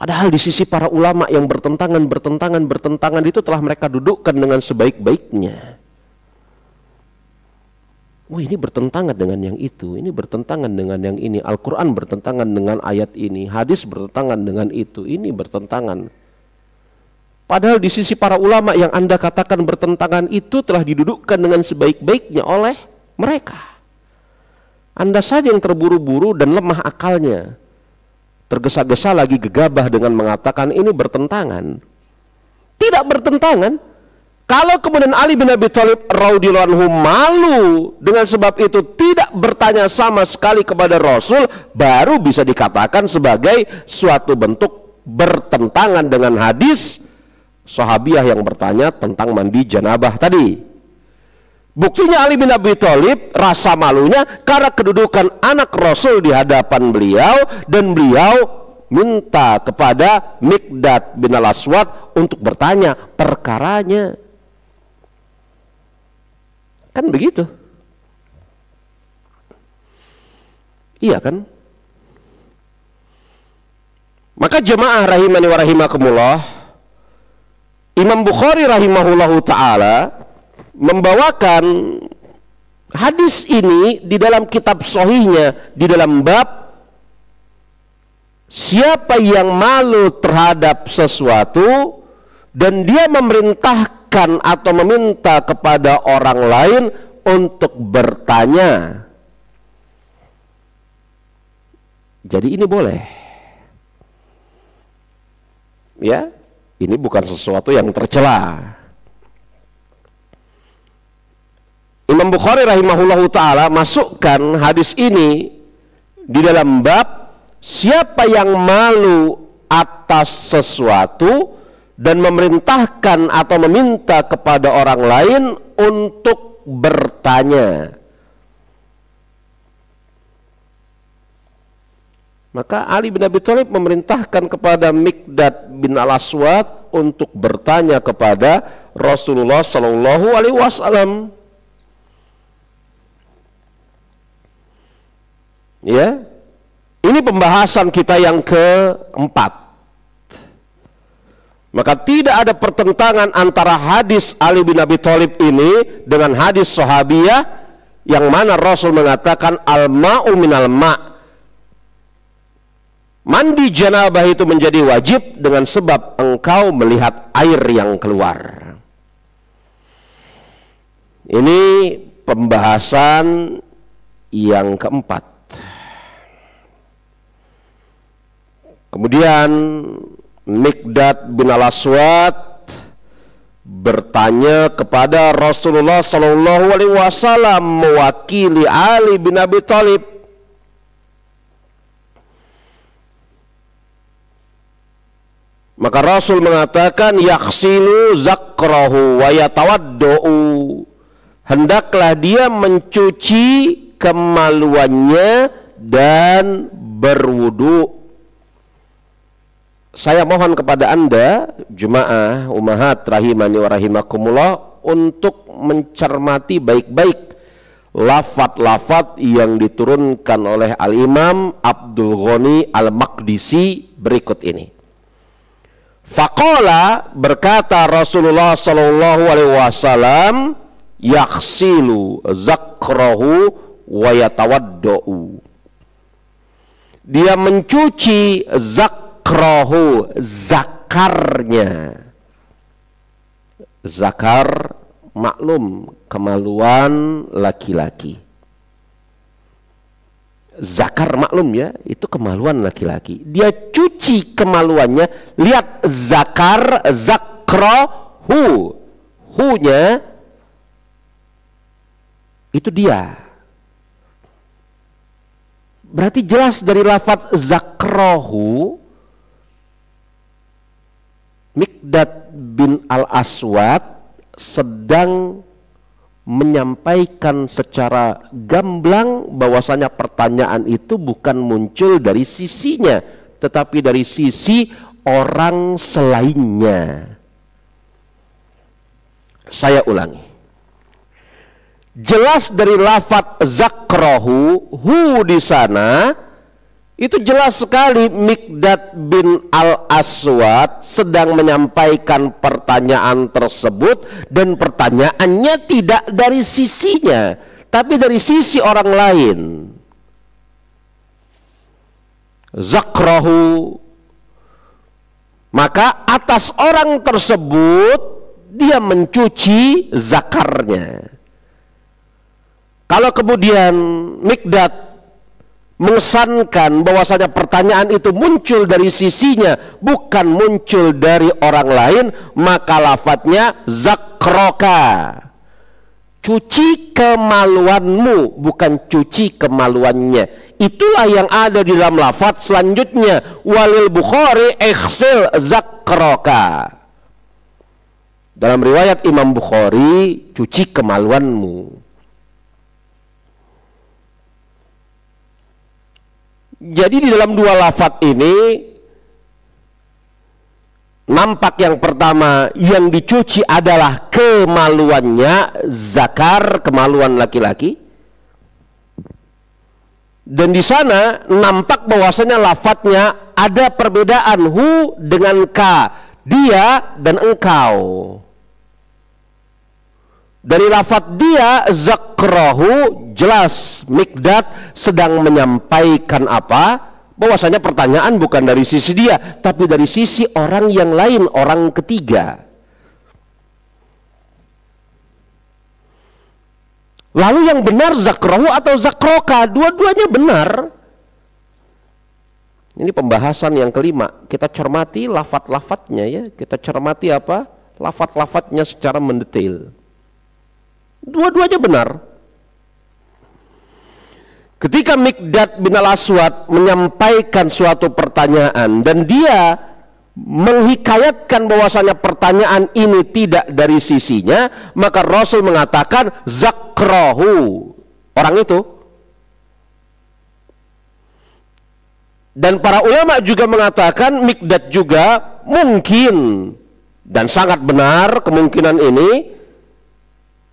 Speaker 1: Padahal di sisi para ulama yang bertentangan itu telah mereka dudukkan dengan sebaik-baiknya. Wah, ini bertentangan dengan yang itu, ini bertentangan dengan yang ini, Al-Quran bertentangan dengan ayat ini, hadis bertentangan dengan itu, ini bertentangan. Padahal di sisi para ulama yang Anda katakan bertentangan itu telah didudukkan dengan sebaik-baiknya oleh mereka. Anda saja yang terburu-buru dan lemah akalnya, tergesa-gesa lagi gegabah dengan mengatakan ini bertentangan. Tidak bertentangan. Kalau kemudian Ali bin Abi Thalib radhiyallahu anhu malu dengan sebab itu tidak bertanya sama sekali kepada Rasul, baru bisa dikatakan sebagai suatu bentuk bertentangan dengan hadis sahabiah yang bertanya tentang mandi janabah tadi. Buktinya Ali bin Abi Thalib rasa malunya karena kedudukan anak Rasul di hadapan beliau, dan beliau minta kepada Miqdad bin Al-Aswad untuk bertanya perkaranya. Kan begitu? Iya kan? Maka jemaah rahimani wa rahimakumullah, Imam Bukhari rahimahullahu ta'ala membawakan hadis ini di dalam kitab sahihnya di dalam bab siapa yang malu terhadap sesuatu dan dia memerintahkan atau meminta kepada orang lain untuk bertanya. Jadi ini boleh. Ya, ini bukan sesuatu yang tercela. Imam Bukhari rahimahullahu ta'ala masukkan hadis ini di dalam bab siapa yang malu atas sesuatu dan memerintahkan atau meminta kepada orang lain untuk bertanya. Maka Ali bin Abi Thalib memerintahkan kepada Miqdad bin Al-Aswad untuk bertanya kepada Rasulullah Sallallahu Alaihi Wasallam. Ya, ini pembahasan kita yang keempat. Maka tidak ada pertentangan antara hadis Ali bin Abi Thalib ini dengan hadis sahabiyah yang mana Rasul mengatakan al-ma'u minal ma'. Mandi janabah itu menjadi wajib dengan sebab engkau melihat air yang keluar. Ini pembahasan yang keempat. Kemudian Miqdad bin Al-Aswad bertanya kepada Rasulullah Sallallahu Alaihi Wasallam mewakili Ali bin Abi Thalib. Maka Rasul mengatakan yaghsilu zakrahu wa yatawaddu. Hendaklah dia mencuci kemaluannya dan berwudu. Saya mohon kepada Anda jemaah ummahat rahimani wa rahimakumullah untuk mencermati baik-baik lafaz-lafaz yang diturunkan oleh Al-Imam Abdul Ghani Al-Maqdisi berikut ini. Faqala, berkata Rasulullah Sallallahu Alaihi Wasallam, yaghsilu zakrahu wa yatawaddu. Dia mencuci zakrahu, zakarnya. Zakar maklum kemaluan laki-laki. Zakar maklum ya, itu kemaluan laki-laki. Dia cuci kemaluannya. Lihat zakar, zakrahu, hu-nya itu dia. Berarti jelas dari lafaz zakrahu, Miqdad bin Al-Aswad sedang menyampaikan secara gamblang bahwasanya pertanyaan itu bukan muncul dari sisinya, tetapi dari sisi orang selainnya. Saya ulangi. Jelas dari lafaz zakrahu, hu di sana itu jelas sekali Miqdad bin Al-Aswad sedang menyampaikan pertanyaan tersebut, dan pertanyaannya tidak dari sisinya tapi dari sisi orang lain. Zakrahu, maka atas orang tersebut dia mencuci zakarnya. Kalau kemudian Miqdad mengesankan bahwasanya pertanyaan itu muncul dari sisinya, bukan muncul dari orang lain, maka lafadznya zakroka, cuci kemaluanmu, bukan cuci kemaluannya. Itulah yang ada di dalam lafadz selanjutnya, walil Bukhari ighsil zakroka. Dalam riwayat Imam Bukhari, cuci kemaluanmu. Jadi di dalam dua lafadz ini nampak yang pertama yang dicuci adalah kemaluannya, zakar, kemaluan laki-laki. Dan di sana nampak bahwasanya lafadznya ada perbedaan, hu dengan ka, dia dan engkau. Dari lafadz dia zakrahu jelas Mikdad sedang menyampaikan apa? Bahwasanya pertanyaan bukan dari sisi dia, tapi dari sisi orang yang lain, orang ketiga. Lalu yang benar zakrahu atau zakroka? Dua-duanya benar. Ini pembahasan yang kelima. Kita cermati lafadz-lafadznya ya. Kita cermati apa? Lafadz-lafadznya secara mendetail. Dua-duanya benar. Ketika Mikdad bin Al-Aswad menyampaikan suatu pertanyaan dan dia menghikayatkan bahwasanya pertanyaan ini tidak dari sisinya, maka Rasul mengatakan zakrahu, orang itu. Dan para ulama juga mengatakan Mikdad juga mungkin dan sangat benar kemungkinan ini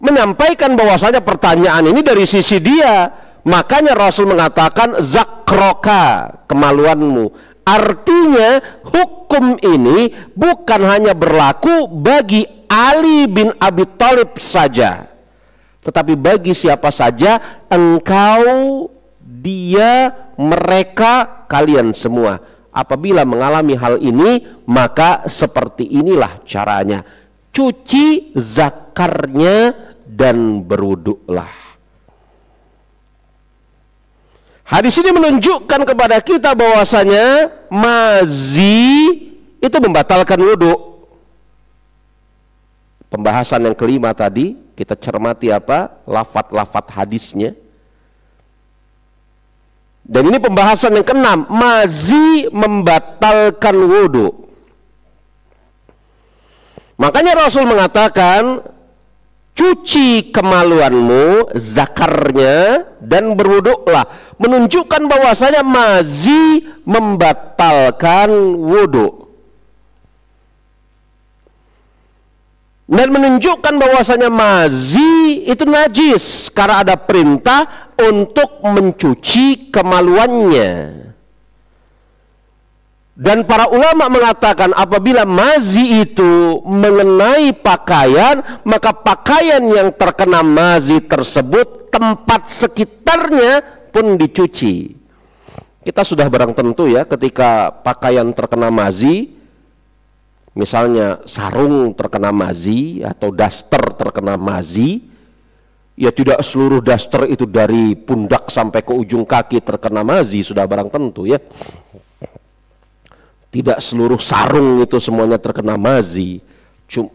Speaker 1: menyampaikan bahwasanya pertanyaan ini dari sisi dia. Makanya Rasul mengatakan zakroka, kemaluanmu. Artinya hukum ini bukan hanya berlaku bagi Ali bin Abi Thalib saja, tetapi bagi siapa saja, engkau, dia, mereka, kalian semua. Apabila mengalami hal ini, maka seperti inilah caranya. Cuci zakarnya dan berwuduklah. Hadis ini menunjukkan kepada kita bahwasanya mazi itu membatalkan wudhu. Pembahasan yang kelima tadi, kita cermati apa? Lafadz-lafadz hadisnya. Dan ini pembahasan yang keenam, mazi membatalkan wudhu. Makanya Rasul mengatakan, cuci kemaluanmu, zakarnya, dan berwuduklah. Menunjukkan bahwasanya mazi membatalkan wudhu. Dan menunjukkan bahwasanya mazi itu najis, karena ada perintah untuk mencuci kemaluannya. Dan para ulama mengatakan apabila mazi itu mengenai pakaian, maka pakaian yang terkena mazi tersebut, tempat sekitarnya pun dicuci. Kita sudah barang tentu ya, ketika pakaian terkena mazi, misalnya sarung terkena mazi atau daster terkena mazi, ya tidak seluruh daster itu dari pundak sampai ke ujung kaki terkena mazi, sudah barang tentu ya. Tidak seluruh sarung itu semuanya terkena mazi, cuma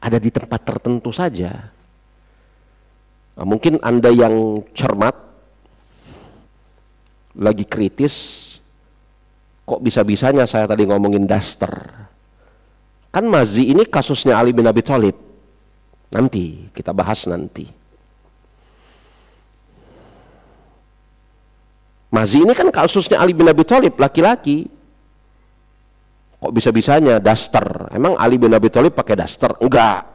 Speaker 1: ada di tempat tertentu saja. Nah, mungkin Anda yang cermat, lagi kritis, kok bisa-bisanya saya tadi ngomongin daster. Kan mazi ini kasusnya Ali bin Abi Thalib. Nanti, kita bahas nanti. Mazi ini kan kasusnya Ali bin Abi Thalib, laki-laki. Kok bisa-bisanya daster? Emang Ali bin Abi Thalib pakai daster? Enggak.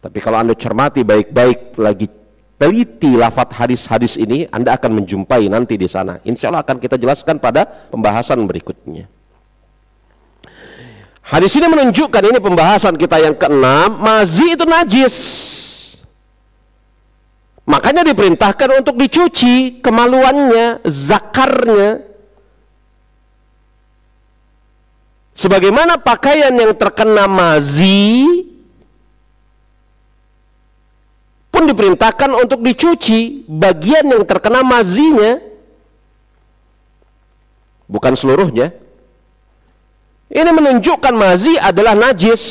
Speaker 1: Tapi kalau Anda cermati baik-baik, lagi teliti lafadz hadis-hadis ini, Anda akan menjumpai nanti di sana. Insya Allah akan kita jelaskan pada pembahasan berikutnya. Hadis ini menunjukkan, ini pembahasan kita yang keenam, mazi itu najis. Makanya diperintahkan untuk dicuci kemaluannya, zakarnya. Sebagaimana pakaian yang terkena mazi pun diperintahkan untuk dicuci bagian yang terkena mazinya, bukan seluruhnya. Ini menunjukkan mazi adalah najis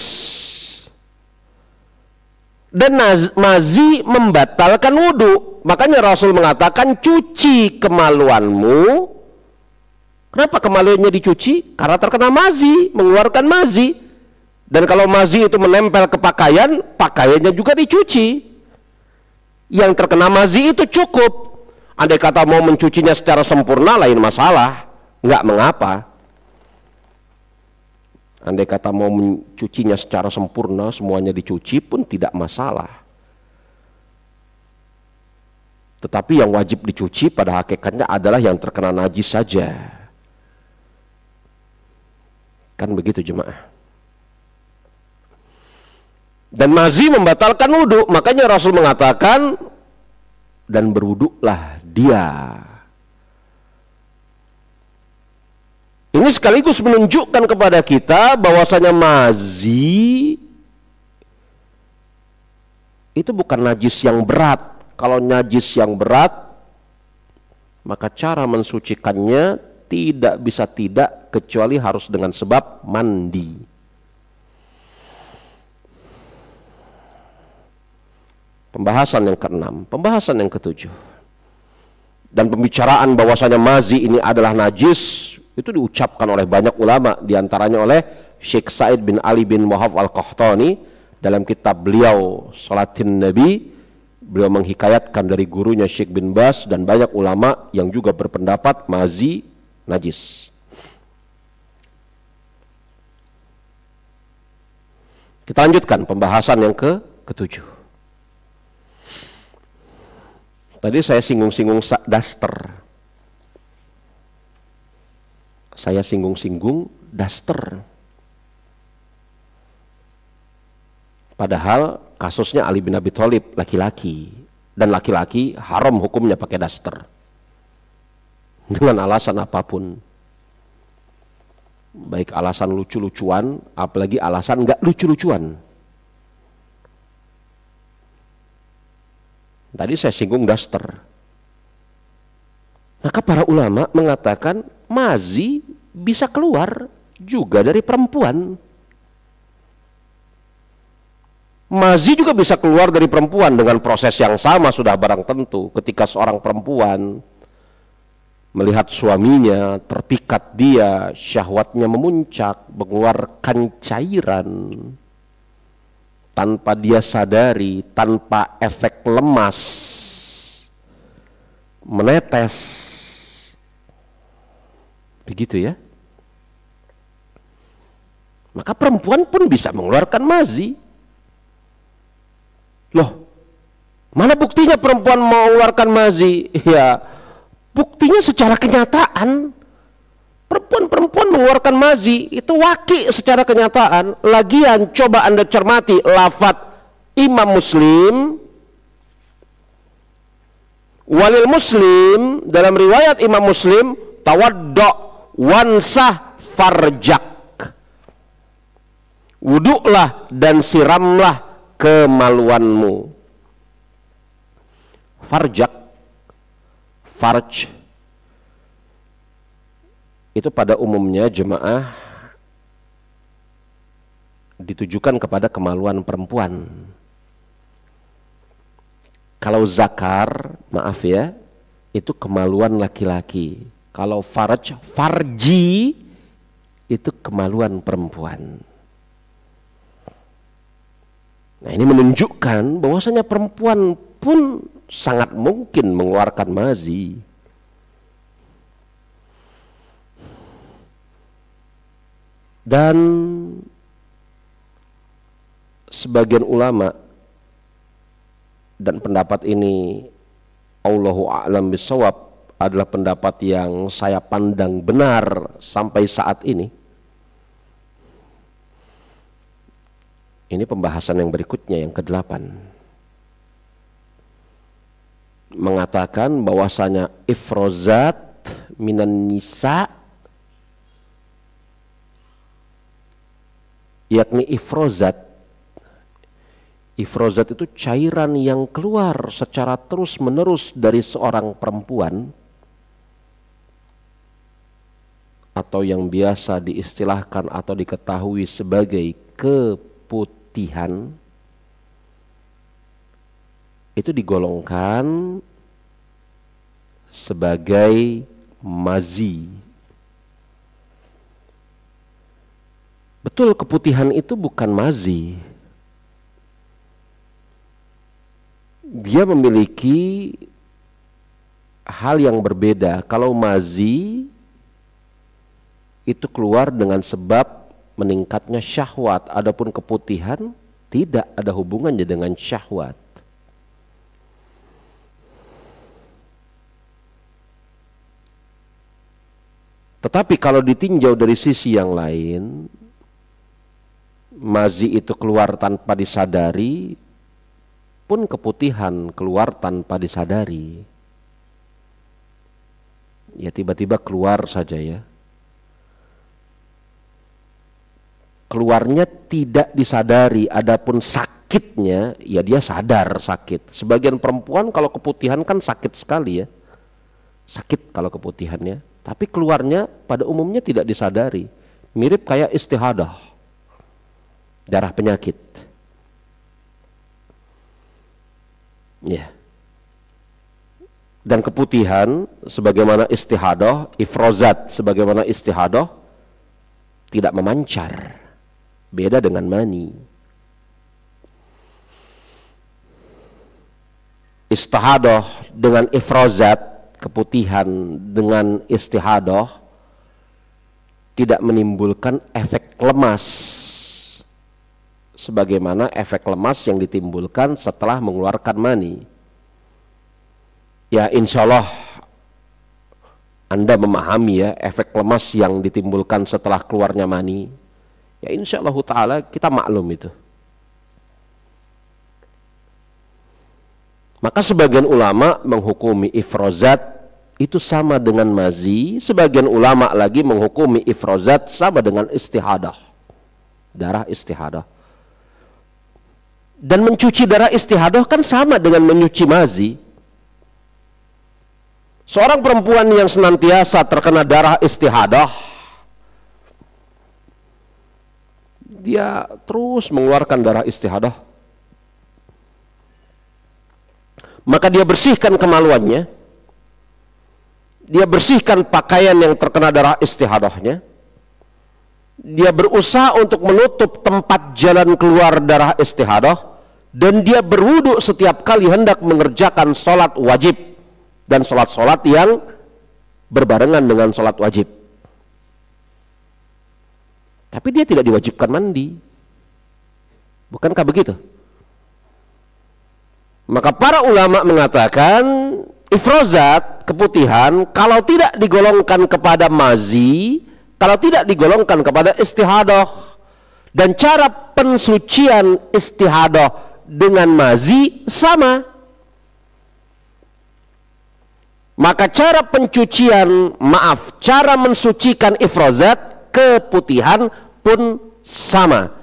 Speaker 1: dan mazi membatalkan wudhu. Makanya Rasul mengatakan cuci kemaluanmu. Kenapa kemaluannya dicuci? Karena terkena mazi, mengeluarkan mazi. Dan kalau mazi itu menempel ke pakaian, pakaiannya juga dicuci. Yang terkena mazi itu cukup. Andai kata mau mencucinya secara sempurna, lain masalah, nggak mengapa. Andai kata mau mencucinya secara sempurna, semuanya dicuci pun tidak masalah. Tetapi yang wajib dicuci pada hakikatnya adalah yang terkena najis saja. Kan begitu jemaah. Dan mazi membatalkan wudhu, makanya Rasul mengatakan, dan berwuduklah dia. Ini sekaligus menunjukkan kepada kita bahwasanya mazi itu bukan najis yang berat. Kalau najis yang berat, maka cara mensucikannya tidak bisa tidak, kecuali harus dengan sebab mandi. Pembahasan yang keenam, pembahasan yang ketujuh. Dan pembicaraan bahwasanya mazi ini adalah najis, itu diucapkan oleh banyak ulama, diantaranya oleh Syekh Said bin Ali bin Wahab Al-Qahtani dalam kitab beliau Salatin Nabi. Beliau menghikayatkan dari gurunya Syekh bin Bas dan banyak ulama yang juga berpendapat mazi najis. Kita lanjutkan pembahasan yang ketujuh. Tadi saya singgung-singgung daster. Saya singgung-singgung daster. Padahal kasusnya Ali bin Abi Thalib, laki-laki. Dan laki-laki haram hukumnya pakai daster. Dengan alasan apapun. Baik alasan lucu-lucuan, apalagi alasan nggak lucu-lucuan. Tadi saya singgung daster. Maka para ulama mengatakan mazi bisa keluar juga dari perempuan. Mazi juga bisa keluar dari perempuan dengan proses yang sama sudah barang tentu. Ketika seorang perempuan melihat suaminya, terpikat dia, syahwatnya memuncak, mengeluarkan cairan tanpa dia sadari, tanpa efek lemas, menetes, begitu ya. Maka perempuan pun bisa mengeluarkan mazi. Loh, mana buktinya perempuan mau mengeluarkan mazi? Ya, buktinya secara kenyataan. Perempuan mengeluarkan mazi itu waki secara kenyataan. Lagian coba Anda cermati lafadz Imam Muslim, walil Muslim, dalam riwayat Imam Muslim, tawaddo wansah farjak, wuduklah dan siramlah kemaluanmu. Farjak, farj, itu pada umumnya jemaah ditujukan kepada kemaluan perempuan. Kalau zakar, maaf ya, itu kemaluan laki-laki. Kalau farj, farji, itu kemaluan perempuan. Nah, ini menunjukkan bahwasanya perempuan pun sangat mungkin mengeluarkan mazi. Dan sebagian ulama, dan pendapat ini Allahu a'lam bishawab, adalah pendapat yang saya pandang benar sampai saat ini. Ini pembahasan yang berikutnya, yang ke-8, mengatakan bahwasanya ifrozat minan nisa, yakni ifrozat itu cairan yang keluar secara terus menerus dari seorang perempuan, atau yang biasa diistilahkan atau diketahui sebagai keputihan, itu digolongkan sebagai mazi. Betul, keputihan itu bukan mazi. Dia memiliki hal yang berbeda. Kalau mazi itu keluar dengan sebab meningkatnya syahwat, adapun keputihan tidak ada hubungannya dengan syahwat. Tetapi kalau ditinjau dari sisi yang lain, mazi itu keluar tanpa disadari, pun keputihan keluar tanpa disadari. Ya tiba-tiba keluar saja ya. Keluarnya tidak disadari, adapun sakitnya ya dia sadar sakit. Sebagian perempuan kalau keputihan kan sakit sekali ya. Sakit kalau keputihannya, tapi keluarnya pada umumnya tidak disadari. Mirip kayak istihadah, darah penyakit. Ya. Dan keputihan sebagaimana istihadah, ifrozat sebagaimana istihadah tidak memancar. Beda dengan mani. Istihadah dengan ifrozat, keputihan dengan istihadah tidak menimbulkan efek lemas sebagaimana efek lemas yang ditimbulkan setelah mengeluarkan mani. Ya insya Allah Anda memahami ya efek lemas yang ditimbulkan setelah keluarnya mani. Ya insya Allah ta'ala kita maklum itu. Maka sebagian ulama menghukumi ifrozat itu sama dengan mazi, sebagian ulama lagi menghukumi ifrozat sama dengan istihadah, darah istihadah. Dan mencuci darah istihadah kan sama dengan menyuci mazi. Seorang perempuan yang senantiasa terkena darah istihadah, dia terus mengeluarkan darah istihadah, maka dia bersihkan kemaluannya, dia bersihkan pakaian yang terkena darah istihadahnya, dia berusaha untuk menutup tempat jalan keluar darah istihadah, dan dia berwudu setiap kali hendak mengerjakan sholat wajib dan sholat-sholat yang berbarengan dengan sholat wajib. Tapi dia tidak diwajibkan mandi. Bukankah begitu? Maka para ulama mengatakan ifrozat, keputihan, kalau tidak digolongkan kepada mazi, kalau tidak digolongkan kepada istihadah, dan cara pensucian istihadah dengan mazi sama, maka cara pencucian, cara mensucikan ifrozat, keputihan pun sama.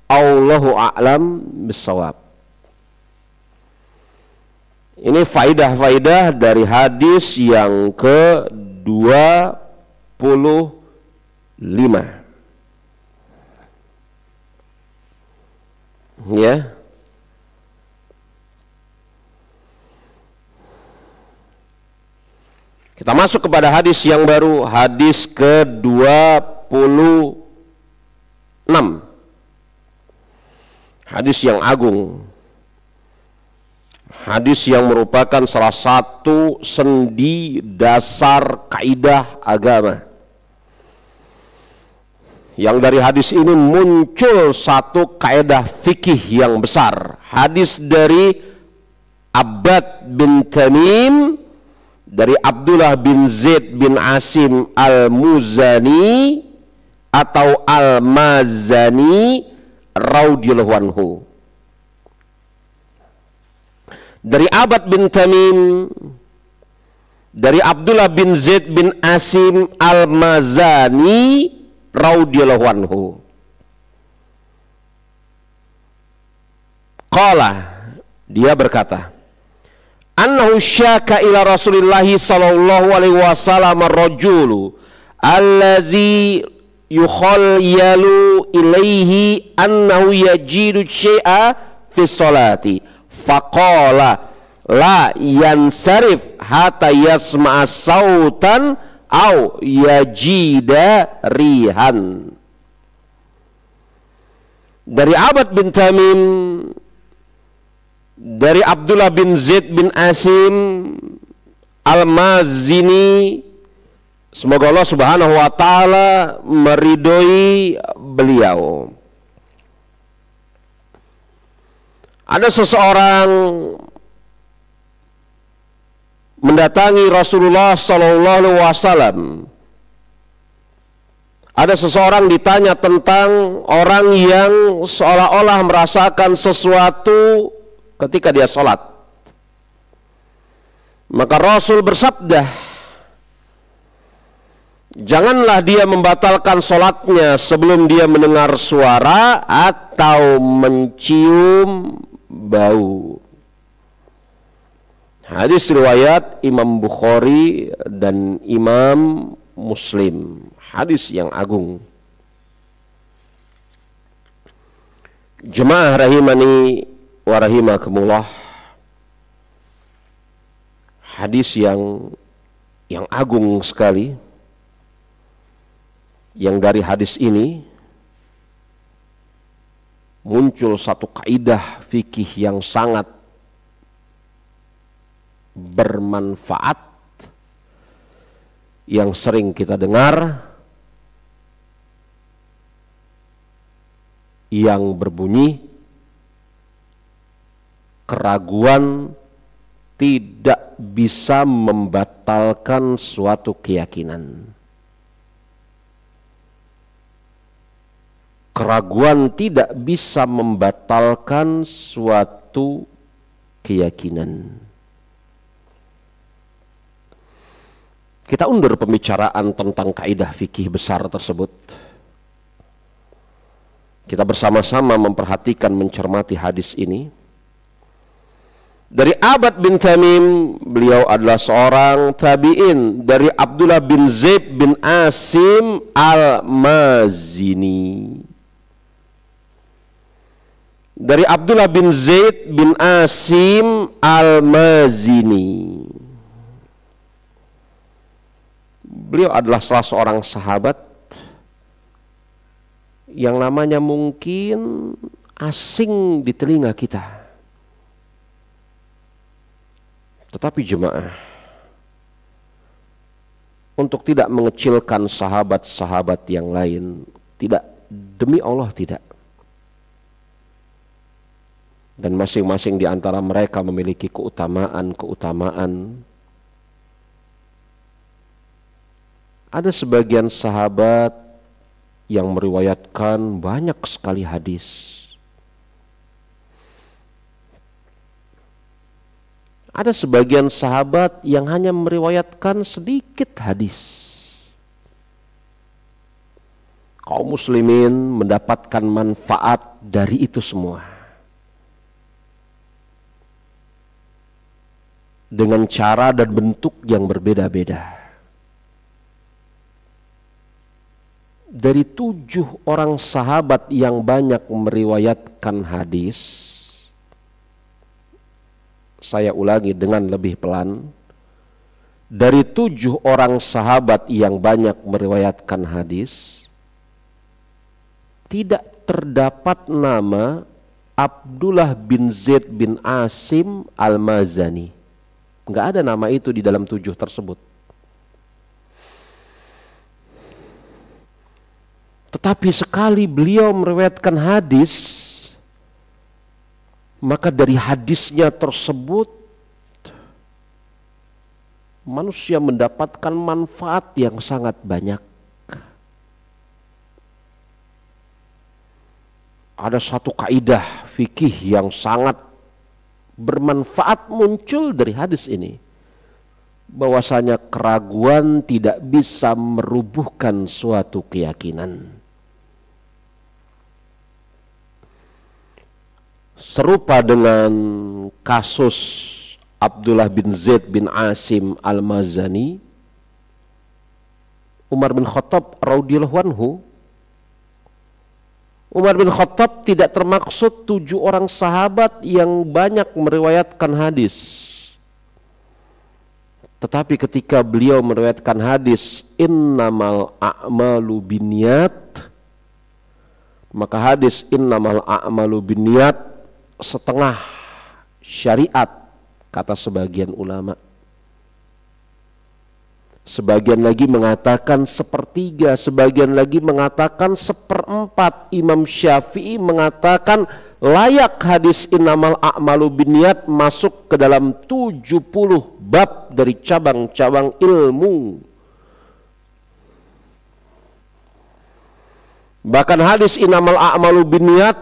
Speaker 1: Allahu a'lam bissawab. Ini faidah-faidah dari hadis yang ke-25. Ya. Kita masuk kepada hadis yang baru, hadis ke-26. Hadis yang agung. Hadis yang merupakan salah satu sendi dasar kaidah agama. Yang dari hadis ini muncul satu kaidah fikih yang besar. Hadis dari Abbad bin Tamim, dari Abdullah bin Zaid bin Asim al-Muzani atau al-Mazani radhiyallahu anhu. Dari Abbad bin Tamim, dari Abdullah bin Zaid bin Asim al-Mazani radhiyallahu anhu. Qala, dia berkata, annahu syaka ila Rasulillah sallallahu alaihi wasallam ar-rajulu allazi yukhayyalu ilaihi annahu yajidu syai'a fi sholati faqala la yansarif hatta yasma'a sautan au yajida rihan. Dari Abbad bin Tamim, dari Abdullah bin Zaid bin Asim al-Mazini, semoga Allah subhanahu wa ta'ala meridhoi beliau. Ada seseorang mendatangi Rasulullah sallallahu alaihi wasallam. Ada seseorang ditanya tentang orang yang seolah-olah merasakan sesuatu ketika dia sholat. Maka Rasul bersabda, janganlah dia membatalkan sholatnya sebelum dia mendengar suara atau mencium bau. Hadis riwayat Imam Bukhari dan Imam Muslim. Hadis yang agung. Jemaah rahimani wa rahimakumullah. Hadis yang agung sekali. Yang dari hadis ini muncul satu kaidah fikih yang sangat bermanfaat yang sering kita dengar, yang berbunyi, keraguan tidak bisa membatalkan suatu keyakinan. Keraguan tidak bisa membatalkan suatu keyakinan. Kita undur pembicaraan tentang kaidah fikih besar tersebut. Kita bersama-sama memperhatikan, mencermati hadis ini. Dari Abad bin Tamim, beliau adalah seorang tabi'in. Dari Abdullah bin Zaid bin Asim al-Mazini. Dari Abdullah bin Zaid bin Asim al-Mazini. Beliau adalah salah seorang sahabat yang namanya mungkin asing di telinga kita. Tetapi jemaah, untuk tidak mengecilkan sahabat-sahabat yang lain, tidak, demi Allah tidak. Dan masing-masing di antara mereka memiliki keutamaan-keutamaan. Ada sebagian sahabat yang meriwayatkan banyak sekali hadis. Ada sebagian sahabat yang hanya meriwayatkan sedikit hadis. Kaum muslimin mendapatkan manfaat dari itu semua. Dengan cara dan bentuk yang berbeda-beda. Dari 7 orang sahabat yang banyak meriwayatkan hadis, saya ulangi dengan lebih pelan. Dari 7 orang sahabat yang banyak meriwayatkan hadis, tidak terdapat nama Abdullah bin Zaid bin Asim al-Mazani. Enggak ada nama itu di dalam 7 tersebut. Tetapi sekali beliau meriwayatkan hadis, maka dari hadisnya tersebut manusia mendapatkan manfaat yang sangat banyak. Ada satu kaidah fikih yang sangat bermanfaat muncul dari hadis ini, bahwasanya keraguan tidak bisa merubuhkan suatu keyakinan. Serupa dengan kasus Abdullah bin Zaid bin Asim al-Mazani, Umar bin Khattab radhiyallahu anhu, Umar bin Khattab tidak termaksud 7 orang sahabat yang banyak meriwayatkan hadis. Tetapi ketika beliau meriwayatkan hadis innamal a'malu binniyat, maka hadis innamal a'malu binniyat setengah syariat, kata sebagian ulama. Sebagian lagi mengatakan sepertiga, sebagian lagi mengatakan seperempat. Imam Syafi'i mengatakan layak hadis innamal a'malu binniyat masuk ke dalam 70 bab dari cabang-cabang ilmu. Bahkan hadis innamal a'malu binniyat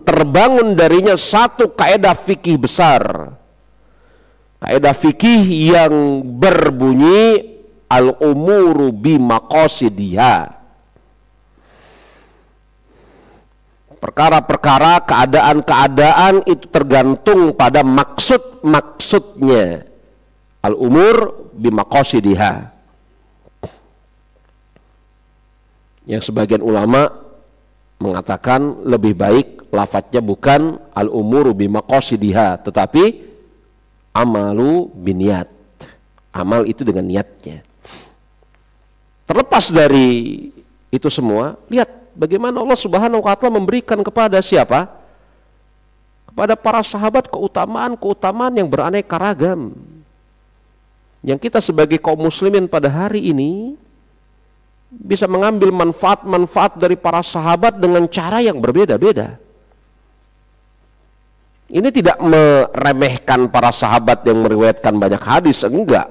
Speaker 1: terbangun darinya satu kaidah fikih besar. Kaidah fikih yang berbunyi al-umuru bimaqasidiha. Perkara-perkara, keadaan-keadaan itu tergantung pada maksud-maksudnya. Al-umur bimaqasidiha. Yang sebagian ulama mengatakan lebih baik lafadznya bukan al-umuru bimaqasidiha, tetapi amalu biniyat. Amal itu dengan niatnya. Terlepas dari itu semua, lihat bagaimana Allah Subhanahu wa Ta'ala memberikan kepada siapa? Kepada para sahabat keutamaan-keutamaan yang beraneka ragam. Yang kita sebagai kaum muslimin pada hari ini bisa mengambil manfaat-manfaat dari para sahabat dengan cara yang berbeda-beda. Ini tidak meremehkan para sahabat yang meriwayatkan banyak hadis, enggak.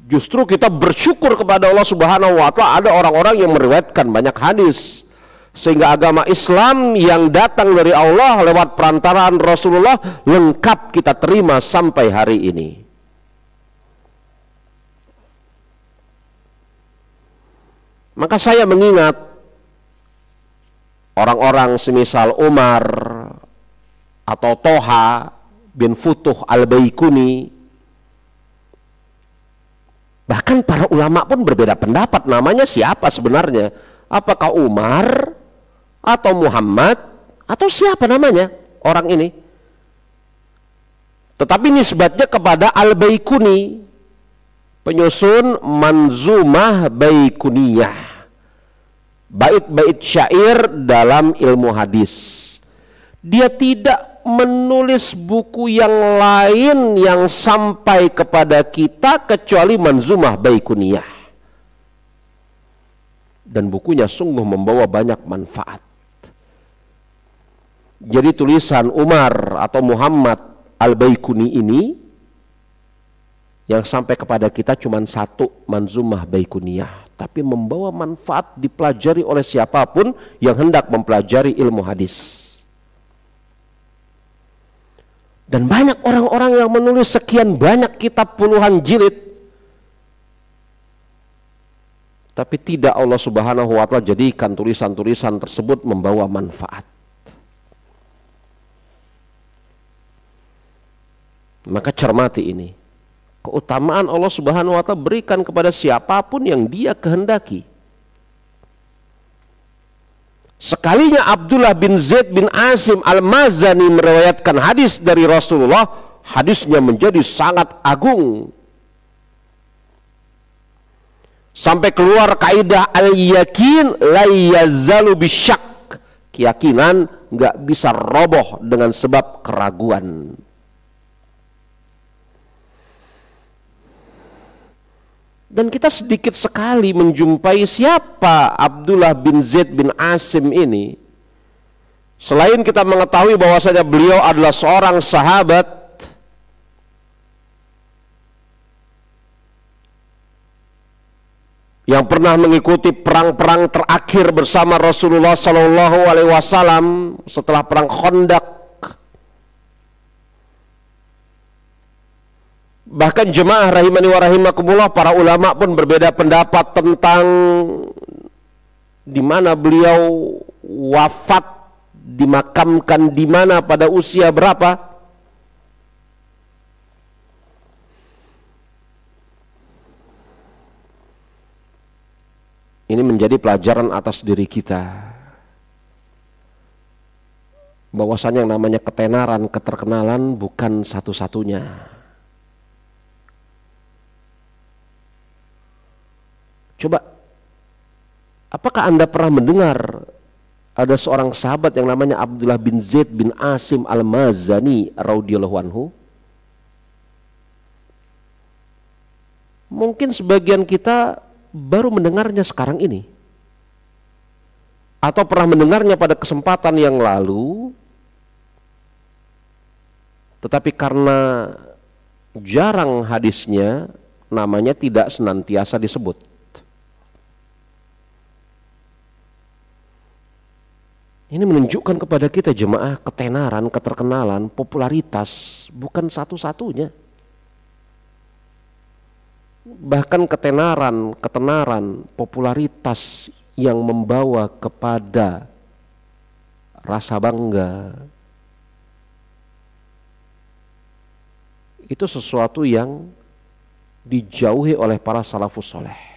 Speaker 1: Justru kita bersyukur kepada Allah Subhanahu wa Ta'ala ada orang-orang yang meriwayatkan banyak hadis, sehingga agama Islam yang datang dari Allah lewat perantaraan Rasulullah lengkap kita terima sampai hari ini. Maka saya mengingat orang-orang semisal Umar atau Toha bin Futuh al-Baikuni. Bahkan para ulama pun berbeda pendapat namanya siapa sebenarnya. Apakah Umar atau Muhammad atau siapa namanya orang ini. Tetapi nisbatnya kepada al-Baikuni, penyusun Manzumah Baikuniyah, bait-bait syair dalam ilmu hadis. Dia tidak menulis buku yang lain yang sampai kepada kita kecuali Manzumah Baikuniyah, dan bukunya sungguh membawa banyak manfaat. Jadi tulisan Umar atau Muhammad al-Baikuni ini yang sampai kepada kita cuma satu, Manzumah Baikuniyah, tapi membawa manfaat dipelajari oleh siapapun yang hendak mempelajari ilmu hadis. Dan banyak orang-orang yang menulis sekian banyak kitab puluhan jilid, tapi tidak Allah Subhanahu wa Ta'ala jadikan tulisan-tulisan tersebut membawa manfaat. Maka cermati ini. Keutamaan Allah Subhanahu wa Ta'ala berikan kepada siapapun yang Dia kehendaki. Sekalinya Abdullah bin Zaid bin Asim al-Mazani meriwayatkan hadis dari Rasulullah, hadisnya menjadi sangat agung. Sampai keluar kaidah al-yakin la yazalu bisyak. Keyakinan nggak bisa roboh dengan sebab keraguan. Dan kita sedikit sekali menjumpai siapa Abdullah bin Zaid bin Asim ini. Selain kita mengetahui bahwasanya beliau adalah seorang sahabat yang pernah mengikuti perang-perang terakhir bersama Rasulullah SAW setelah perang Khandaq. Bahkan jemaah rahimani wa rahimakumullah, para ulama pun berbeda pendapat tentang di mana beliau wafat, dimakamkan di mana, pada usia berapa. Ini menjadi pelajaran atas diri kita, bahwasanya yang namanya ketenaran, keterkenalan bukan satu-satunya. Coba, apakah Anda pernah mendengar ada seorang sahabat yang namanya Abdullah bin Zaid bin Asim al-Mazani radhiyallahu anhu? Mungkin sebagian kita baru mendengarnya sekarang ini, atau pernah mendengarnya pada kesempatan yang lalu, tetapi karena jarang hadisnya, namanya tidak senantiasa disebut. Ini menunjukkan kepada kita jemaah ketenaran, keterkenalan, popularitas bukan satu-satunya. Bahkan ketenaran, popularitas yang membawa kepada rasa bangga itu sesuatu yang dijauhi oleh para salafus soleh.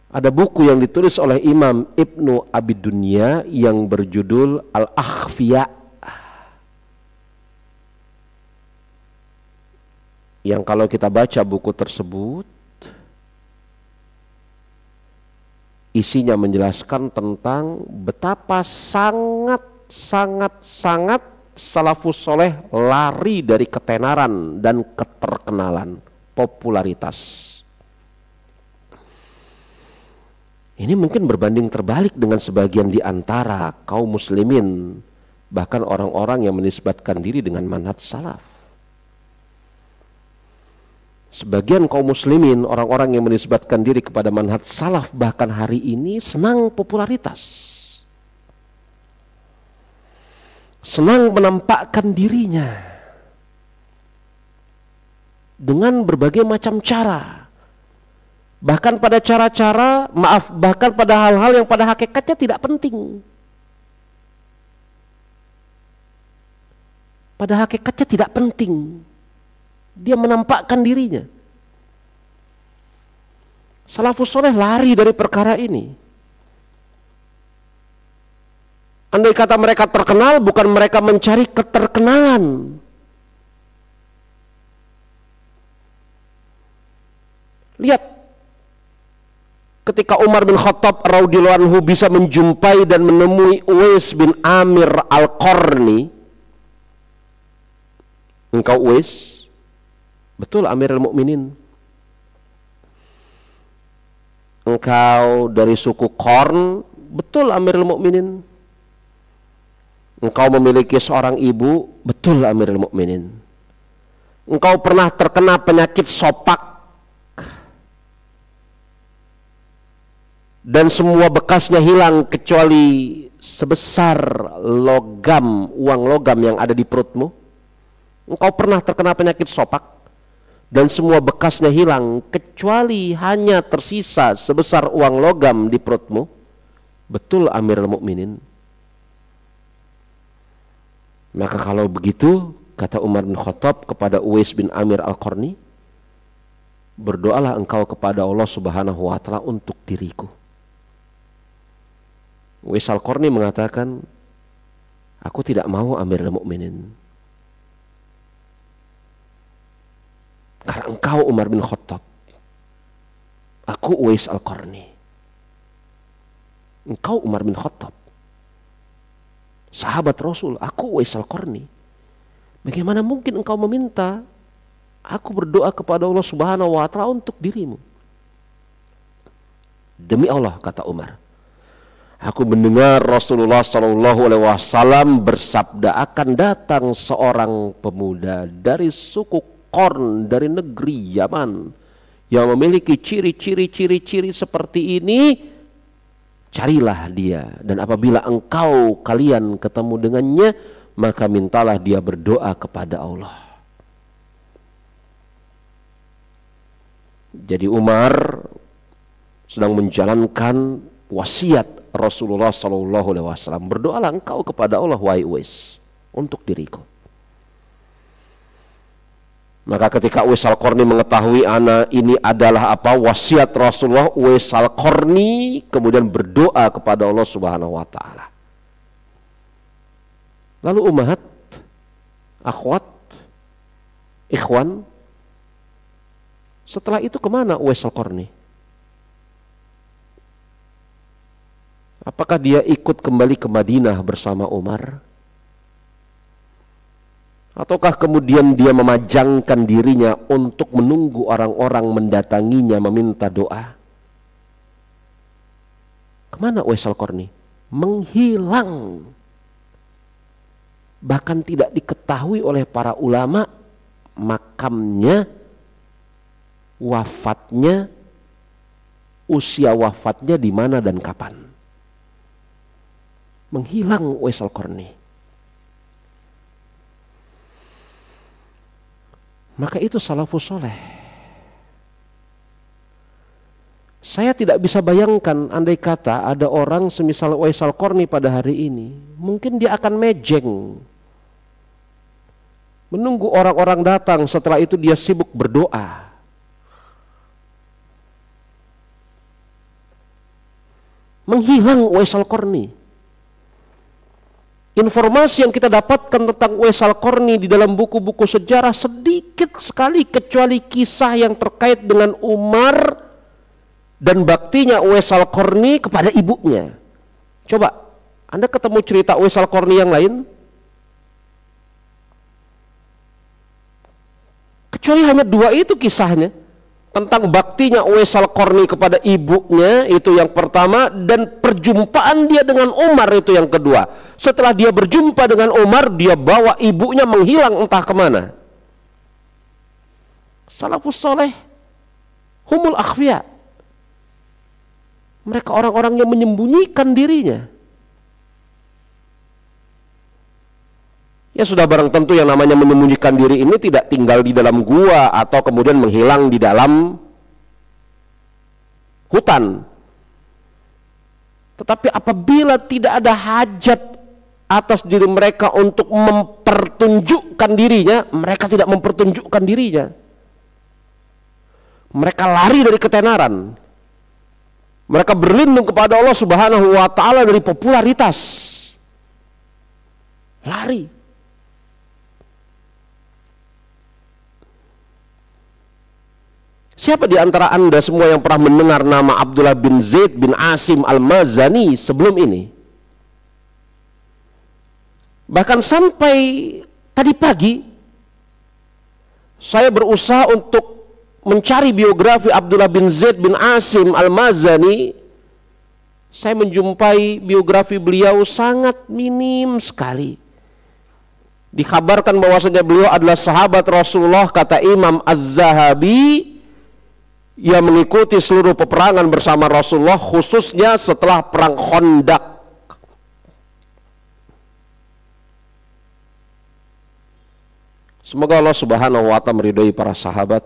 Speaker 1: Ada buku yang ditulis oleh Imam Ibnu Abi Dunya yang berjudul Al-Akhfiya, yang kalau kita baca buku tersebut isinya menjelaskan tentang betapa sangat salafus soleh lari dari ketenaran dan keterkenalan, popularitas. Ini mungkin berbanding terbalik dengan sebagian di antara kaum muslimin, bahkan orang-orang yang menisbatkan diri dengan manhaj salaf. Sebagian kaum muslimin, orang-orang yang menisbatkan diri kepada manhaj salaf bahkan hari ini senang popularitas. Senang menampakkan dirinya dengan berbagai macam cara. Bahkan pada bahkan pada hal-hal yang pada hakikatnya tidak penting. Pada hakikatnya tidak penting. Dia menampakkan dirinya. Salafus soleh lari dari perkara ini. Andai kata mereka terkenal, bukan mereka mencari keterkenalan. Lihat, ketika Umar bin Khattab radhiyallahu anhu bisa menjumpai dan menemui Uwais bin Amir Al-Qarni. Engkau Uwais? Betul, Amirul Mukminin. Engkau dari suku Qarn? Betul, Amirul Mukminin. Engkau memiliki seorang ibu? Betul, Amirul Mukminin. Engkau pernah terkena penyakit sopak dan semua bekasnya hilang kecuali sebesar logam, uang logam yang ada di perutmu? Engkau pernah terkena penyakit sopak dan semua bekasnya hilang kecuali hanya tersisa sebesar uang logam di perutmu? Betul, Amirul Mukminin. Maka kalau begitu, kata Umar bin Khattab kepada Uwais bin Amir Al-Qarni, berdoalah engkau kepada Allah Subhanahu wa taala untuk diriku. Uwais Al-Qarni mengatakan, aku tidak mau Amirul Mukminin. Karena engkau Umar bin Khattab, aku Uwais Al-Qarni. Engkau Umar bin Khattab, sahabat Rasul, aku Uwais Al-Qarni. Bagaimana mungkin engkau meminta aku berdoa kepada Allah Subhanahu wa taala untuk dirimu? Demi Allah, kata Umar, aku mendengar Rasulullah SAW bersabda, akan datang seorang pemuda dari suku Qarn, dari negeri Yaman, yang memiliki ciri-ciri seperti ini. Carilah dia, dan apabila kalian ketemu dengannya, maka mintalah dia berdoa kepada Allah. Jadi Umar sedang menjalankan wasiat Rasulullah SAW, berdoalah engkau kepada Allah wahai Uwais untuk diriku. Maka ketika Uwais Al-Qarni mengetahui ini adalah wasiat Rasulullah, Uwais Al-Qarni kemudian berdoa kepada Allah Subhanahu wa taala. Lalu ummahat, akhwat, ikhwan, setelah itu kemana Uwais Al-Qarni? Apakah dia ikut kembali ke Madinah bersama Umar? Ataukah kemudian dia memajangkan dirinya untuk menunggu orang-orang mendatanginya meminta doa? Kemana Uwais Al-Qarni? Menghilang. Bahkan tidak diketahui oleh para ulama makamnya, wafatnya, usia wafatnya di mana dan kapan. Menghilang Uwais Al-Qarni. Maka itu salafus soleh. Saya tidak bisa bayangkan andai kata ada orang semisal Uwais Al-Qarni pada hari ini. Mungkin dia akan mejeng. Menunggu orang-orang datang, setelah itu dia sibuk berdoa. Menghilang Uwais Al-Qarni. Informasi yang kita dapatkan tentang Uwais Al-Qarni di dalam buku-buku sejarah sedikit sekali, kecuali kisah yang terkait dengan Umar dan baktinya Uwais Al-Qarni kepada ibunya. Coba, Anda ketemu cerita Uwais Al-Qarni yang lain? Kecuali hanya dua itu kisahnya. Tentang baktinya Uwais Al-Qarni kepada ibunya, itu yang pertama, dan perjumpaan dia dengan Umar itu yang kedua. Setelah dia berjumpa dengan Umar, dia bawa ibunya menghilang entah kemana. Salafus soleh humul akhfiya. Mereka orang-orang yang menyembunyikan dirinya. Ya sudah barang tentu yang namanya menyembunyikan diri ini tidak tinggal di dalam gua atau kemudian menghilang di dalam hutan. Tetapi apabila tidak ada hajat atas diri mereka untuk mempertunjukkan dirinya, mereka tidak mempertunjukkan dirinya. Mereka lari dari ketenaran. Mereka berlindung kepada Allah Subhanahu wa taala dari popularitas. Lari. Siapa di antara Anda semua yang pernah mendengar nama Abdullah bin Zaid bin Asim Al-Mazani sebelum ini? Bahkan sampai tadi pagi saya berusaha untuk mencari biografi Abdullah bin Zaid bin Asim Al-Mazani. Saya menjumpai biografi beliau sangat minim sekali. Dikabarkan bahwasanya beliau adalah sahabat Rasulullah, kata Imam Az-Zahabi. Ia mengikuti seluruh peperangan bersama Rasulullah, khususnya setelah perang Khandaq. Semoga Allah Subhanahu wa taala meridhai para sahabat.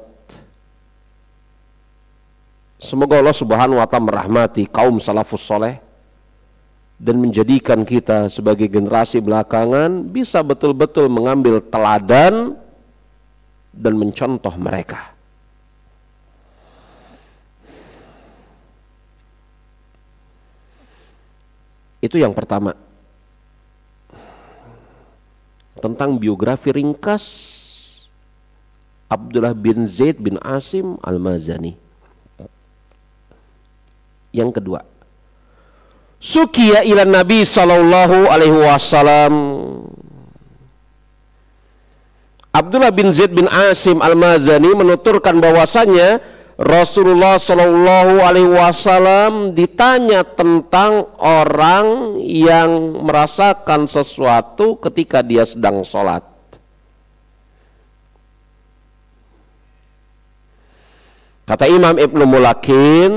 Speaker 1: Semoga Allah Subhanahu wa taala merahmati kaum salafus soleh dan menjadikan kita sebagai generasi belakangan bisa betul-betul mengambil teladan dan mencontoh mereka. Itu yang pertama. Tentang biografi ringkas Abdullah bin Zaid bin Asim Al-Mazani. Yang kedua, sukiya ila Nabi sallallahu alaihi wasallam. Abdullah bin Zaid bin Asim Al-Mazani menuturkan bahwasanya Rasulullah Shallallahu Alaihi Wasallam ditanya tentang orang yang merasakan sesuatu ketika dia sedang sholat. Kata Imam Ibnu Mulakin,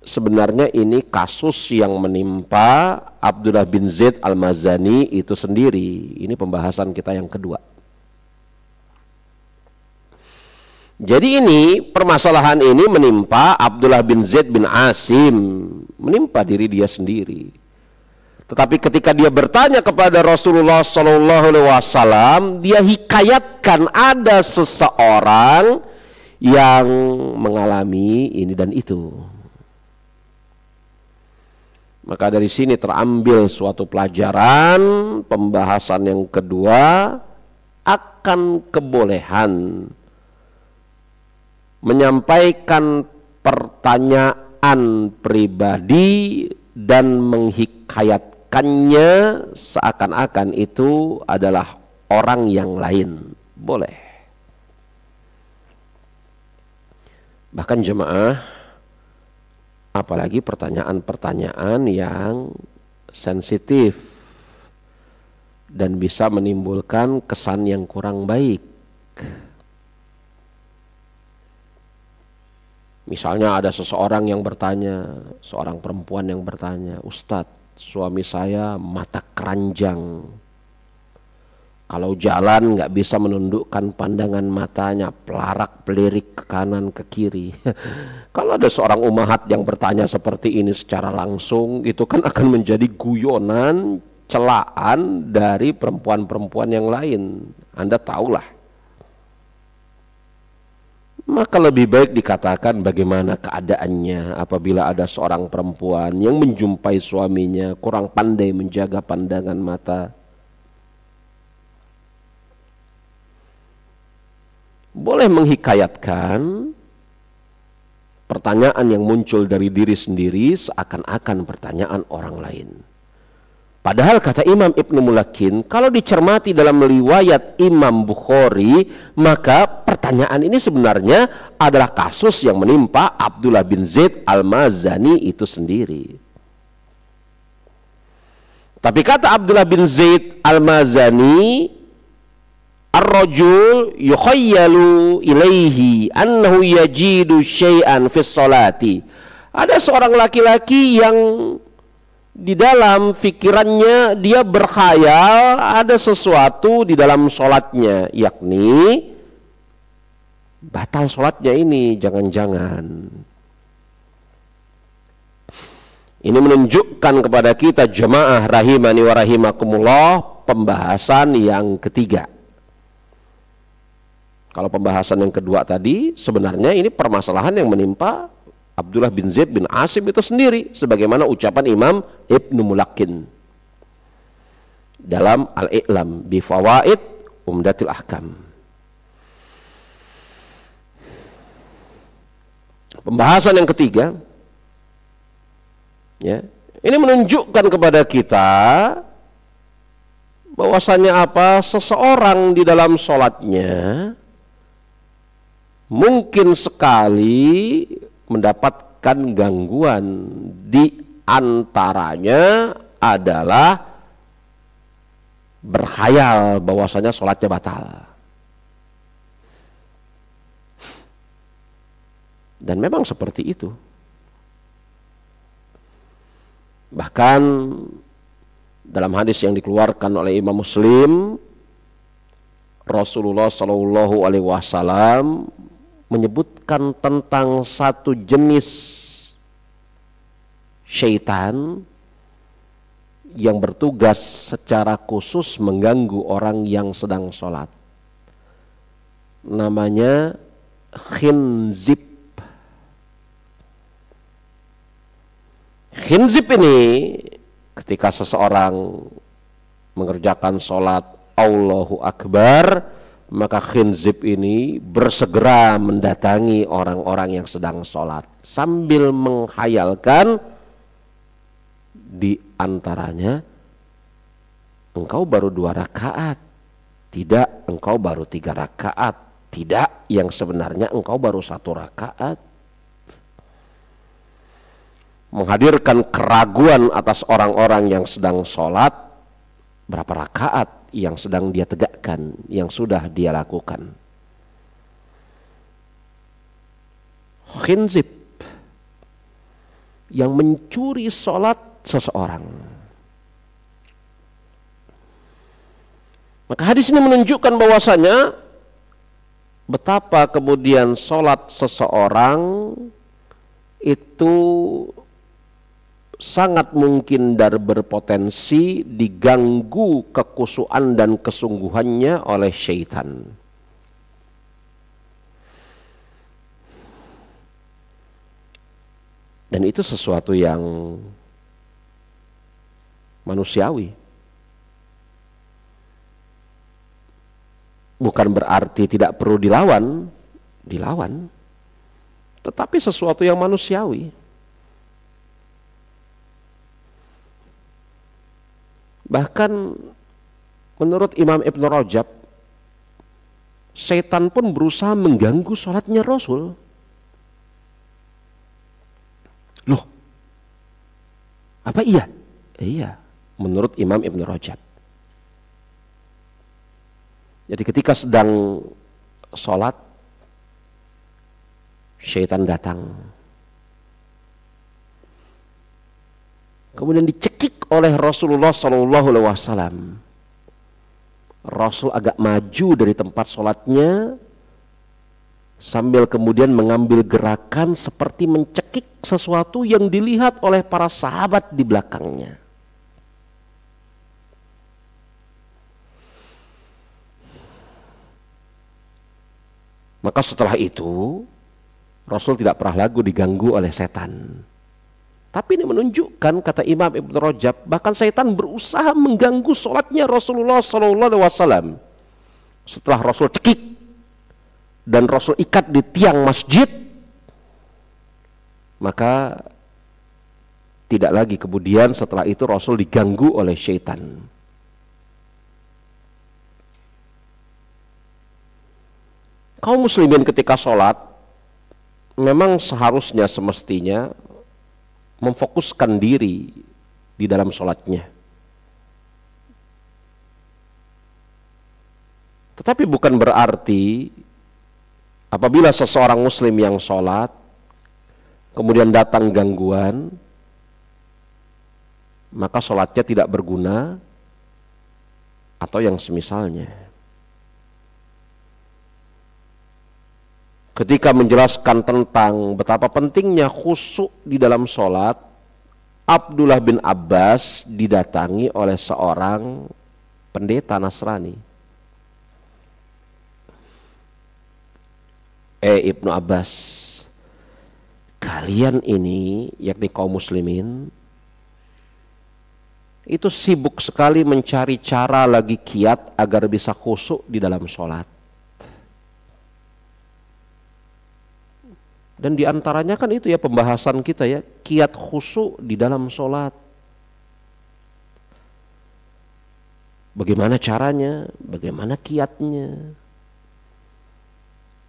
Speaker 1: sebenarnya ini kasus yang menimpa Abdullah bin Zaid Al-Mazani itu sendiri. Ini pembahasan kita yang kedua. Jadi ini permasalahan ini menimpa Abdullah bin Zaid bin Asim, menimpa diri dia sendiri. Tetapi ketika dia bertanya kepada Rasulullah SAW, dia hikayatkan ada seseorang yang mengalami ini dan itu. Maka dari sini terambil suatu pelajaran, pembahasan yang kedua akan kebolehan menyampaikan pertanyaan pribadi dan menghikayatkannya seakan-akan itu adalah orang yang lain. Boleh. Bahkan jemaah, apalagi pertanyaan-pertanyaan yang sensitif dan bisa menimbulkan kesan yang kurang baik. Misalnya ada seseorang yang bertanya, seorang perempuan yang bertanya, "Ustadz, suami saya mata keranjang. Kalau jalan nggak bisa menundukkan pandangan matanya, pelarak pelirik ke kanan ke kiri." Kalau ada seorang ummahat yang bertanya seperti ini secara langsung, itu kan akan menjadi guyonan, celaan dari perempuan-perempuan yang lain. Anda tahulah. Maka lebih baik dikatakan bagaimana keadaannya apabila ada seorang perempuan yang menjumpai suaminya kurang pandai menjaga pandangan mata. Boleh menghikayatkan pertanyaan yang muncul dari diri sendiri seakan-akan pertanyaan orang lain. Padahal kata Imam Ibnu Mulakin, kalau dicermati dalam riwayat Imam Bukhari, maka pertanyaan ini sebenarnya adalah kasus yang menimpa Abdullah bin Zaid Al-Mazani itu sendiri. Tapi kata Abdullah bin Zaid Al-Mazani, "Ar-rajul yukhayyalu ilaihi annahu yajidu syai'an fis sholati." Ada seorang laki-laki yang di dalam pikirannya dia berkhayal ada sesuatu di dalam sholatnya, yakni batal sholatnya ini, jangan-jangan. Ini menunjukkan kepada kita jemaah rahimani wa rahimakumullah pembahasan yang ketiga. Kalau pembahasan yang kedua tadi sebenarnya ini permasalahan yang menimpa Abdullah bin Zaid bin Asim itu sendiri, sebagaimana ucapan Imam Ibnu Mulakin dalam Al-I'lam bi Fawaid Umdatil Ahkam. Pembahasan yang ketiga, ya, ini menunjukkan kepada kita bahwasanya apa, seseorang di dalam sholatnya mungkin sekali mendapatkan gangguan, di antaranya adalah berkhayal bahwasanya sholatnya batal. Dan memang seperti itu. Bahkan dalam hadis yang dikeluarkan oleh Imam Muslim, Rasulullah Shallallahu Alaihi Wasallam menyebutkan tentang satu jenis syaitan yang bertugas secara khusus mengganggu orang yang sedang sholat. Namanya khinzib. Khinzib ini ketika seseorang mengerjakan sholat Allahu Akbar, maka khinzib ini bersegera mendatangi orang-orang yang sedang sholat sambil menghayalkan di antaranya, engkau baru 2 rakaat, tidak, engkau baru 3 rakaat, tidak, yang sebenarnya engkau baru 1 rakaat. Menghadirkan keraguan atas orang-orang yang sedang sholat, berapa rakaat yang sedang dia tegakkan, yang sudah dia lakukan. Khinzib yang mencuri sholat seseorang. Maka hadis ini menunjukkan bahwasanya betapa kemudian sholat seseorang itu sangat mungkin dan berpotensi diganggu kekhusyuan dan kesungguhannya oleh syaitan. Dan itu sesuatu yang manusiawi. Bukan berarti tidak perlu dilawan, tetapi sesuatu yang manusiawi. Bahkan menurut Imam Ibnu Rajab, setan pun berusaha mengganggu sholatnya Rasul. Loh, apa iya? Iya, menurut Imam Ibnu Rajab. Jadi ketika sedang sholat, syaitan datang. Kemudian dicekik oleh Rasulullah SAW. Rasul agak maju dari tempat sholatnya sambil kemudian mengambil gerakan seperti mencekik sesuatu yang dilihat oleh para sahabat di belakangnya. Maka setelah itu Rasul tidak pernah lagi diganggu oleh setan. Tapi ini menunjukkan, kata Imam Ibn Rajab, bahkan setan berusaha mengganggu sholatnya Rasulullah SAW. Setelah Rasul cekik dan Rasul ikat di tiang masjid, maka tidak lagi kemudian setelah itu Rasul diganggu oleh syaitan. Kaum muslimin ketika sholat memang seharusnya semestinya memfokuskan diri di dalam sholatnya. Tetapi bukan berarti apabila seseorang muslim yang sholat kemudian datang gangguan, maka sholatnya tidak berguna atau yang semisalnya. Ketika menjelaskan tentang betapa pentingnya khusyuk di dalam sholat, Abdullah bin Abbas didatangi oleh seorang pendeta Nasrani. Ibnu Abbas, kalian ini, yakni kaum muslimin, itu sibuk sekali mencari cara lagi kiat agar bisa khusyuk di dalam sholat. Dan diantaranya kan itu ya pembahasan kita ya, kiat khusyuk di dalam sholat. Bagaimana caranya, bagaimana kiatnya.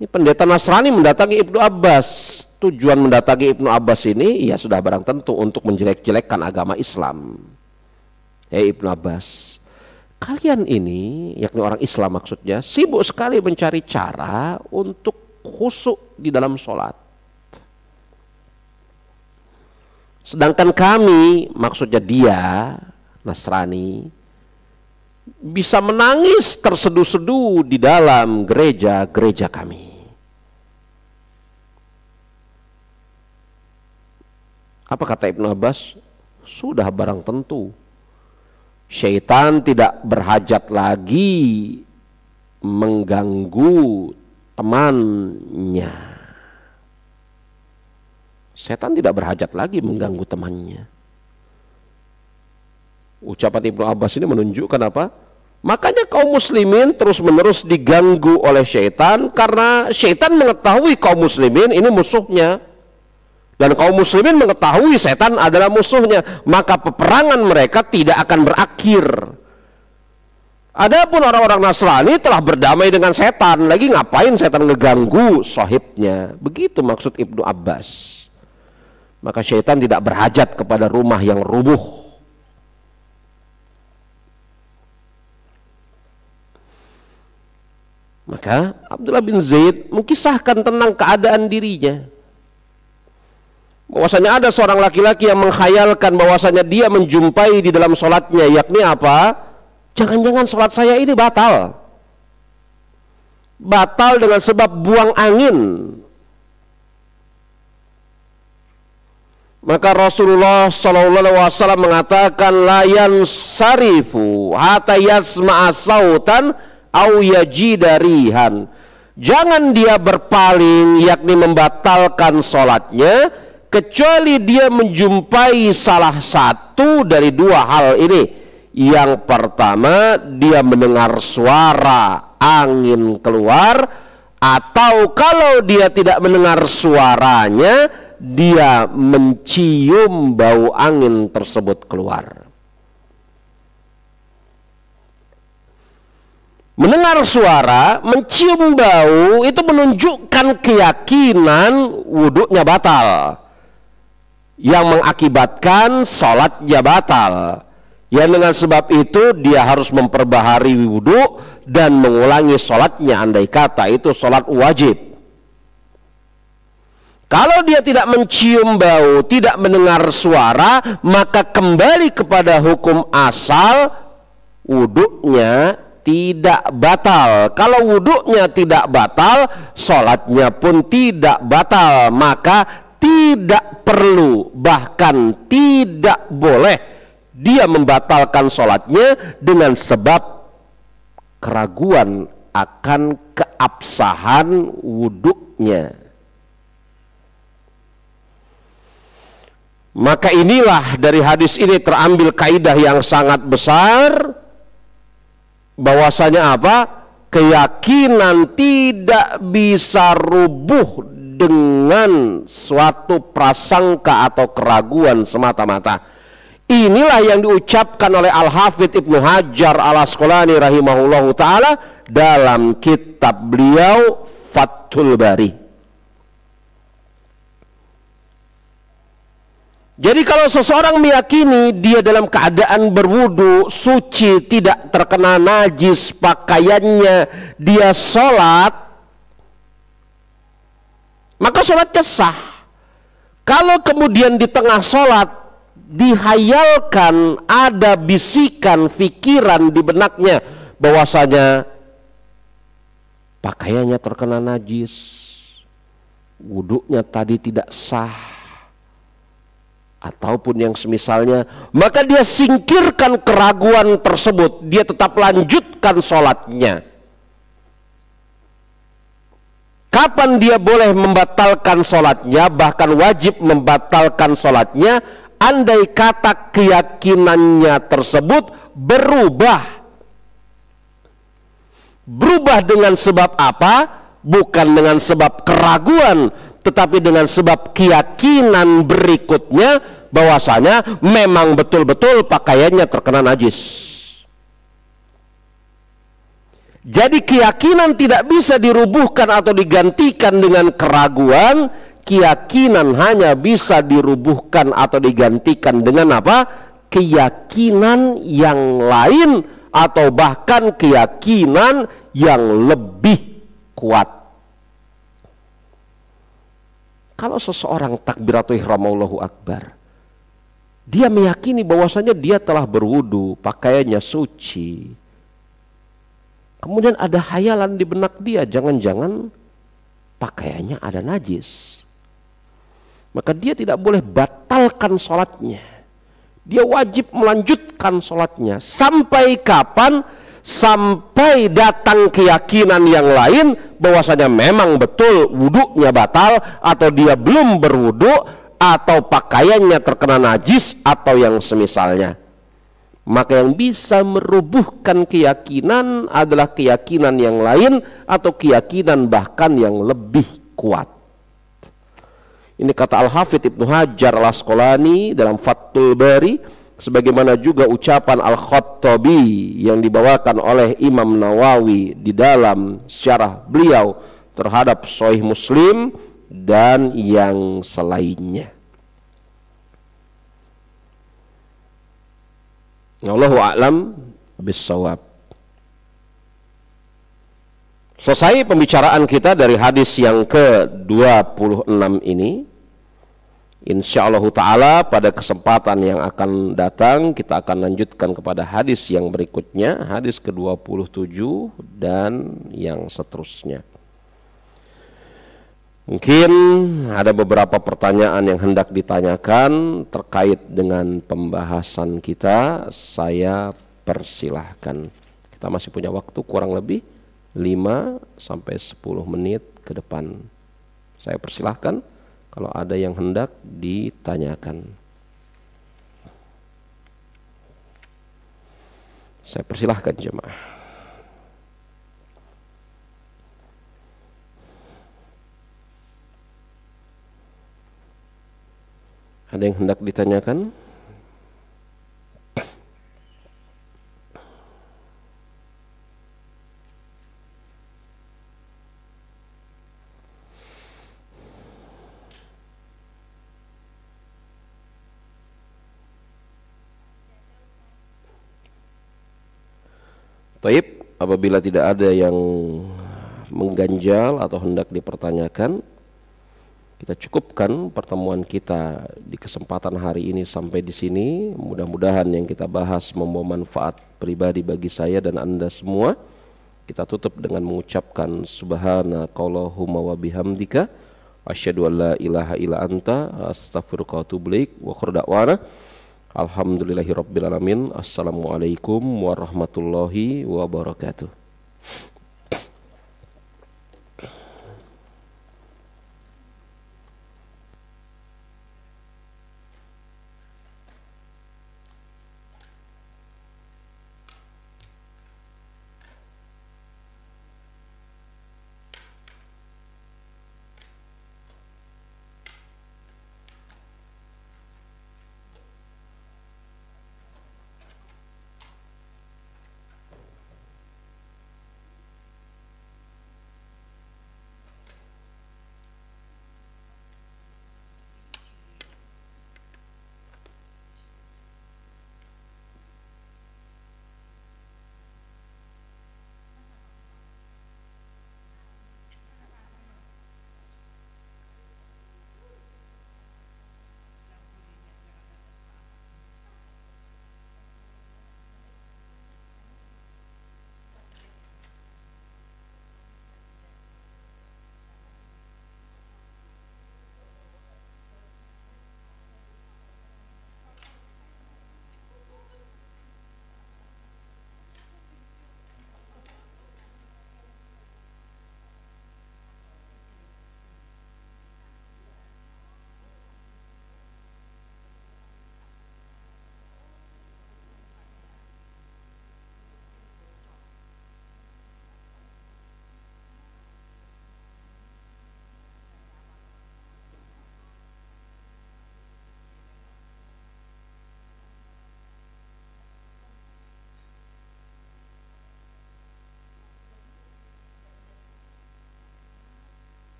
Speaker 1: Ini pendeta Nasrani mendatangi Ibnu Abbas. Tujuan mendatangi Ibnu Abbas ini ya sudah barang tentu untuk menjelek-jelekkan agama Islam. Ibnu Abbas, kalian ini, yakni orang Islam maksudnya, sibuk sekali mencari cara untuk khusyuk di dalam sholat. Sedangkan kami, maksudnya dia, Nasrani, bisa menangis terseduh-seduh di dalam gereja-gereja kami. Apa kata Ibnu Abbas? Sudah barang tentu, syaitan tidak berhajat lagi mengganggu temannya. Setan tidak berhajat lagi mengganggu temannya. Ucapan Ibnu Abbas ini menunjukkan apa? Makanya kaum muslimin terus-menerus diganggu oleh syaitan karena syaitan mengetahui kaum muslimin ini musuhnya. Dan kaum muslimin mengetahui setan adalah musuhnya. Maka peperangan mereka tidak akan berakhir. Adapun orang-orang Nasrani telah berdamai dengan setan. Lagi ngapain setan ngeganggu sahibnya? Begitu maksud Ibnu Abbas. Maka syaitan tidak berhajat kepada rumah yang rubuh. Maka Abdullah bin Zaid mengkisahkan tentang keadaan dirinya. Bahwasanya ada seorang laki-laki yang menghayalkan bahwasanya dia menjumpai di dalam sholatnya, yakni apa? Jangan-jangan sholat saya ini batal. Batal dengan sebab buang angin. Maka Rasulullah SAW mengatakan layan sarifu hatta yasma'a sautan au yajida rihan. Jangan dia berpaling, yakni membatalkan sholatnya, kecuali dia menjumpai salah satu dari dua hal ini. Yang pertama, dia mendengar suara angin keluar, atau kalau dia tidak mendengar suaranya, dia mencium bau angin tersebut keluar. Mendengar suara, mencium bau, itu menunjukkan keyakinan wudhunya batal, yang mengakibatkan sholatnya batal. Yang dengan sebab itu dia harus memperbaharui wudhu dan mengulangi sholatnya, andai kata itu sholat wajib. Kalau dia tidak mencium bau, tidak mendengar suara, maka kembali kepada hukum asal, wuduknya tidak batal. Kalau wuduknya tidak batal, sholatnya pun tidak batal. Maka tidak perlu, bahkan tidak boleh dia membatalkan sholatnya dengan sebab keraguan akan keabsahan wuduknya. Maka inilah dari hadis ini terambil kaidah yang sangat besar, bahwasanya apa? Keyakinan tidak bisa rubuh dengan suatu prasangka atau keraguan semata-mata. Inilah yang diucapkan oleh Al-Hafidh Ibnu Hajar Al-Asqalani rahimahullahu ta'ala dalam kitab beliau Fathul Bari. Jadi kalau seseorang meyakini dia dalam keadaan berwudu, suci, tidak terkena najis pakaiannya, dia sholat, maka sholatnya sah. Kalau kemudian di tengah sholat dihayalkan, ada bisikan pikiran di benaknya bahwasanya pakaiannya terkena najis, wudunya tadi tidak sah, ataupun yang semisalnya, maka dia singkirkan keraguan tersebut, dia tetap lanjutkan sholatnya. Kapan dia boleh membatalkan sholatnya, bahkan wajib membatalkan sholatnya? Andai kata keyakinannya tersebut berubah. Berubah dengan sebab apa? Bukan dengan sebab keraguan, tetapi dengan sebab keyakinan berikutnya bahwasanya memang betul-betul pakaiannya terkena najis. Jadi keyakinan tidak bisa dirubuhkan atau digantikan dengan keraguan. Keyakinan hanya bisa dirubuhkan atau digantikan dengan apa? Keyakinan yang lain, atau bahkan keyakinan yang lebih kuat. Kalau seseorang takbiratul ihram Allahu Akbar, dia meyakini bahwasanya dia telah berwudu, pakaiannya suci. Kemudian ada hayalan di benak dia, jangan-jangan pakaiannya ada najis. Maka dia tidak boleh batalkan sholatnya. Dia wajib melanjutkan sholatnya. Sampai kapan? Sampai datang keyakinan yang lain bahwasanya memang betul wuduknya batal, atau dia belum berwudu, atau pakaiannya terkena najis, atau yang semisalnya. Maka yang bisa merubuhkan keyakinan adalah keyakinan yang lain, atau keyakinan bahkan yang lebih kuat. Ini kata Al-Hafidh Ibnu Hajar Al-Asqalani dalam Fathul Bari, sebagaimana juga ucapan Al-Khattabi yang dibawakan oleh Imam Nawawi di dalam syarah beliau terhadap Sahih Muslim dan yang selainnya. Allahu a'lam bissawab. Selesai pembicaraan kita dari hadis yang ke-26 ini. Insyaallah ta'ala pada kesempatan yang akan datang kita akan lanjutkan kepada hadis yang berikutnya, hadis ke-27 dan yang seterusnya. Mungkin ada beberapa pertanyaan yang hendak ditanyakan terkait dengan pembahasan kita, saya persilahkan. Kita masih punya waktu kurang lebih 5 sampai 10 menit ke depan. Saya persilahkan kalau ada yang hendak ditanyakan. Saya persilahkan jemaah. Ada yang hendak ditanyakan? Taib, apabila tidak ada yang mengganjal atau hendak dipertanyakan, Kita cukupkan pertemuan kita di kesempatan hari ini sampai di sini. Mudah-mudahan yang kita bahas membawa manfaat pribadi bagi saya dan Anda semua. Kita tutup dengan mengucapkan subhanakallahumma wa bihamdika asyhadu an la ilaha illa anta astaghfiruka wa atubu ilaik wa akhiru da'wana alhamdulillahirabbil alamin. Assalamualaikum warahmatullahi wabarakatuh.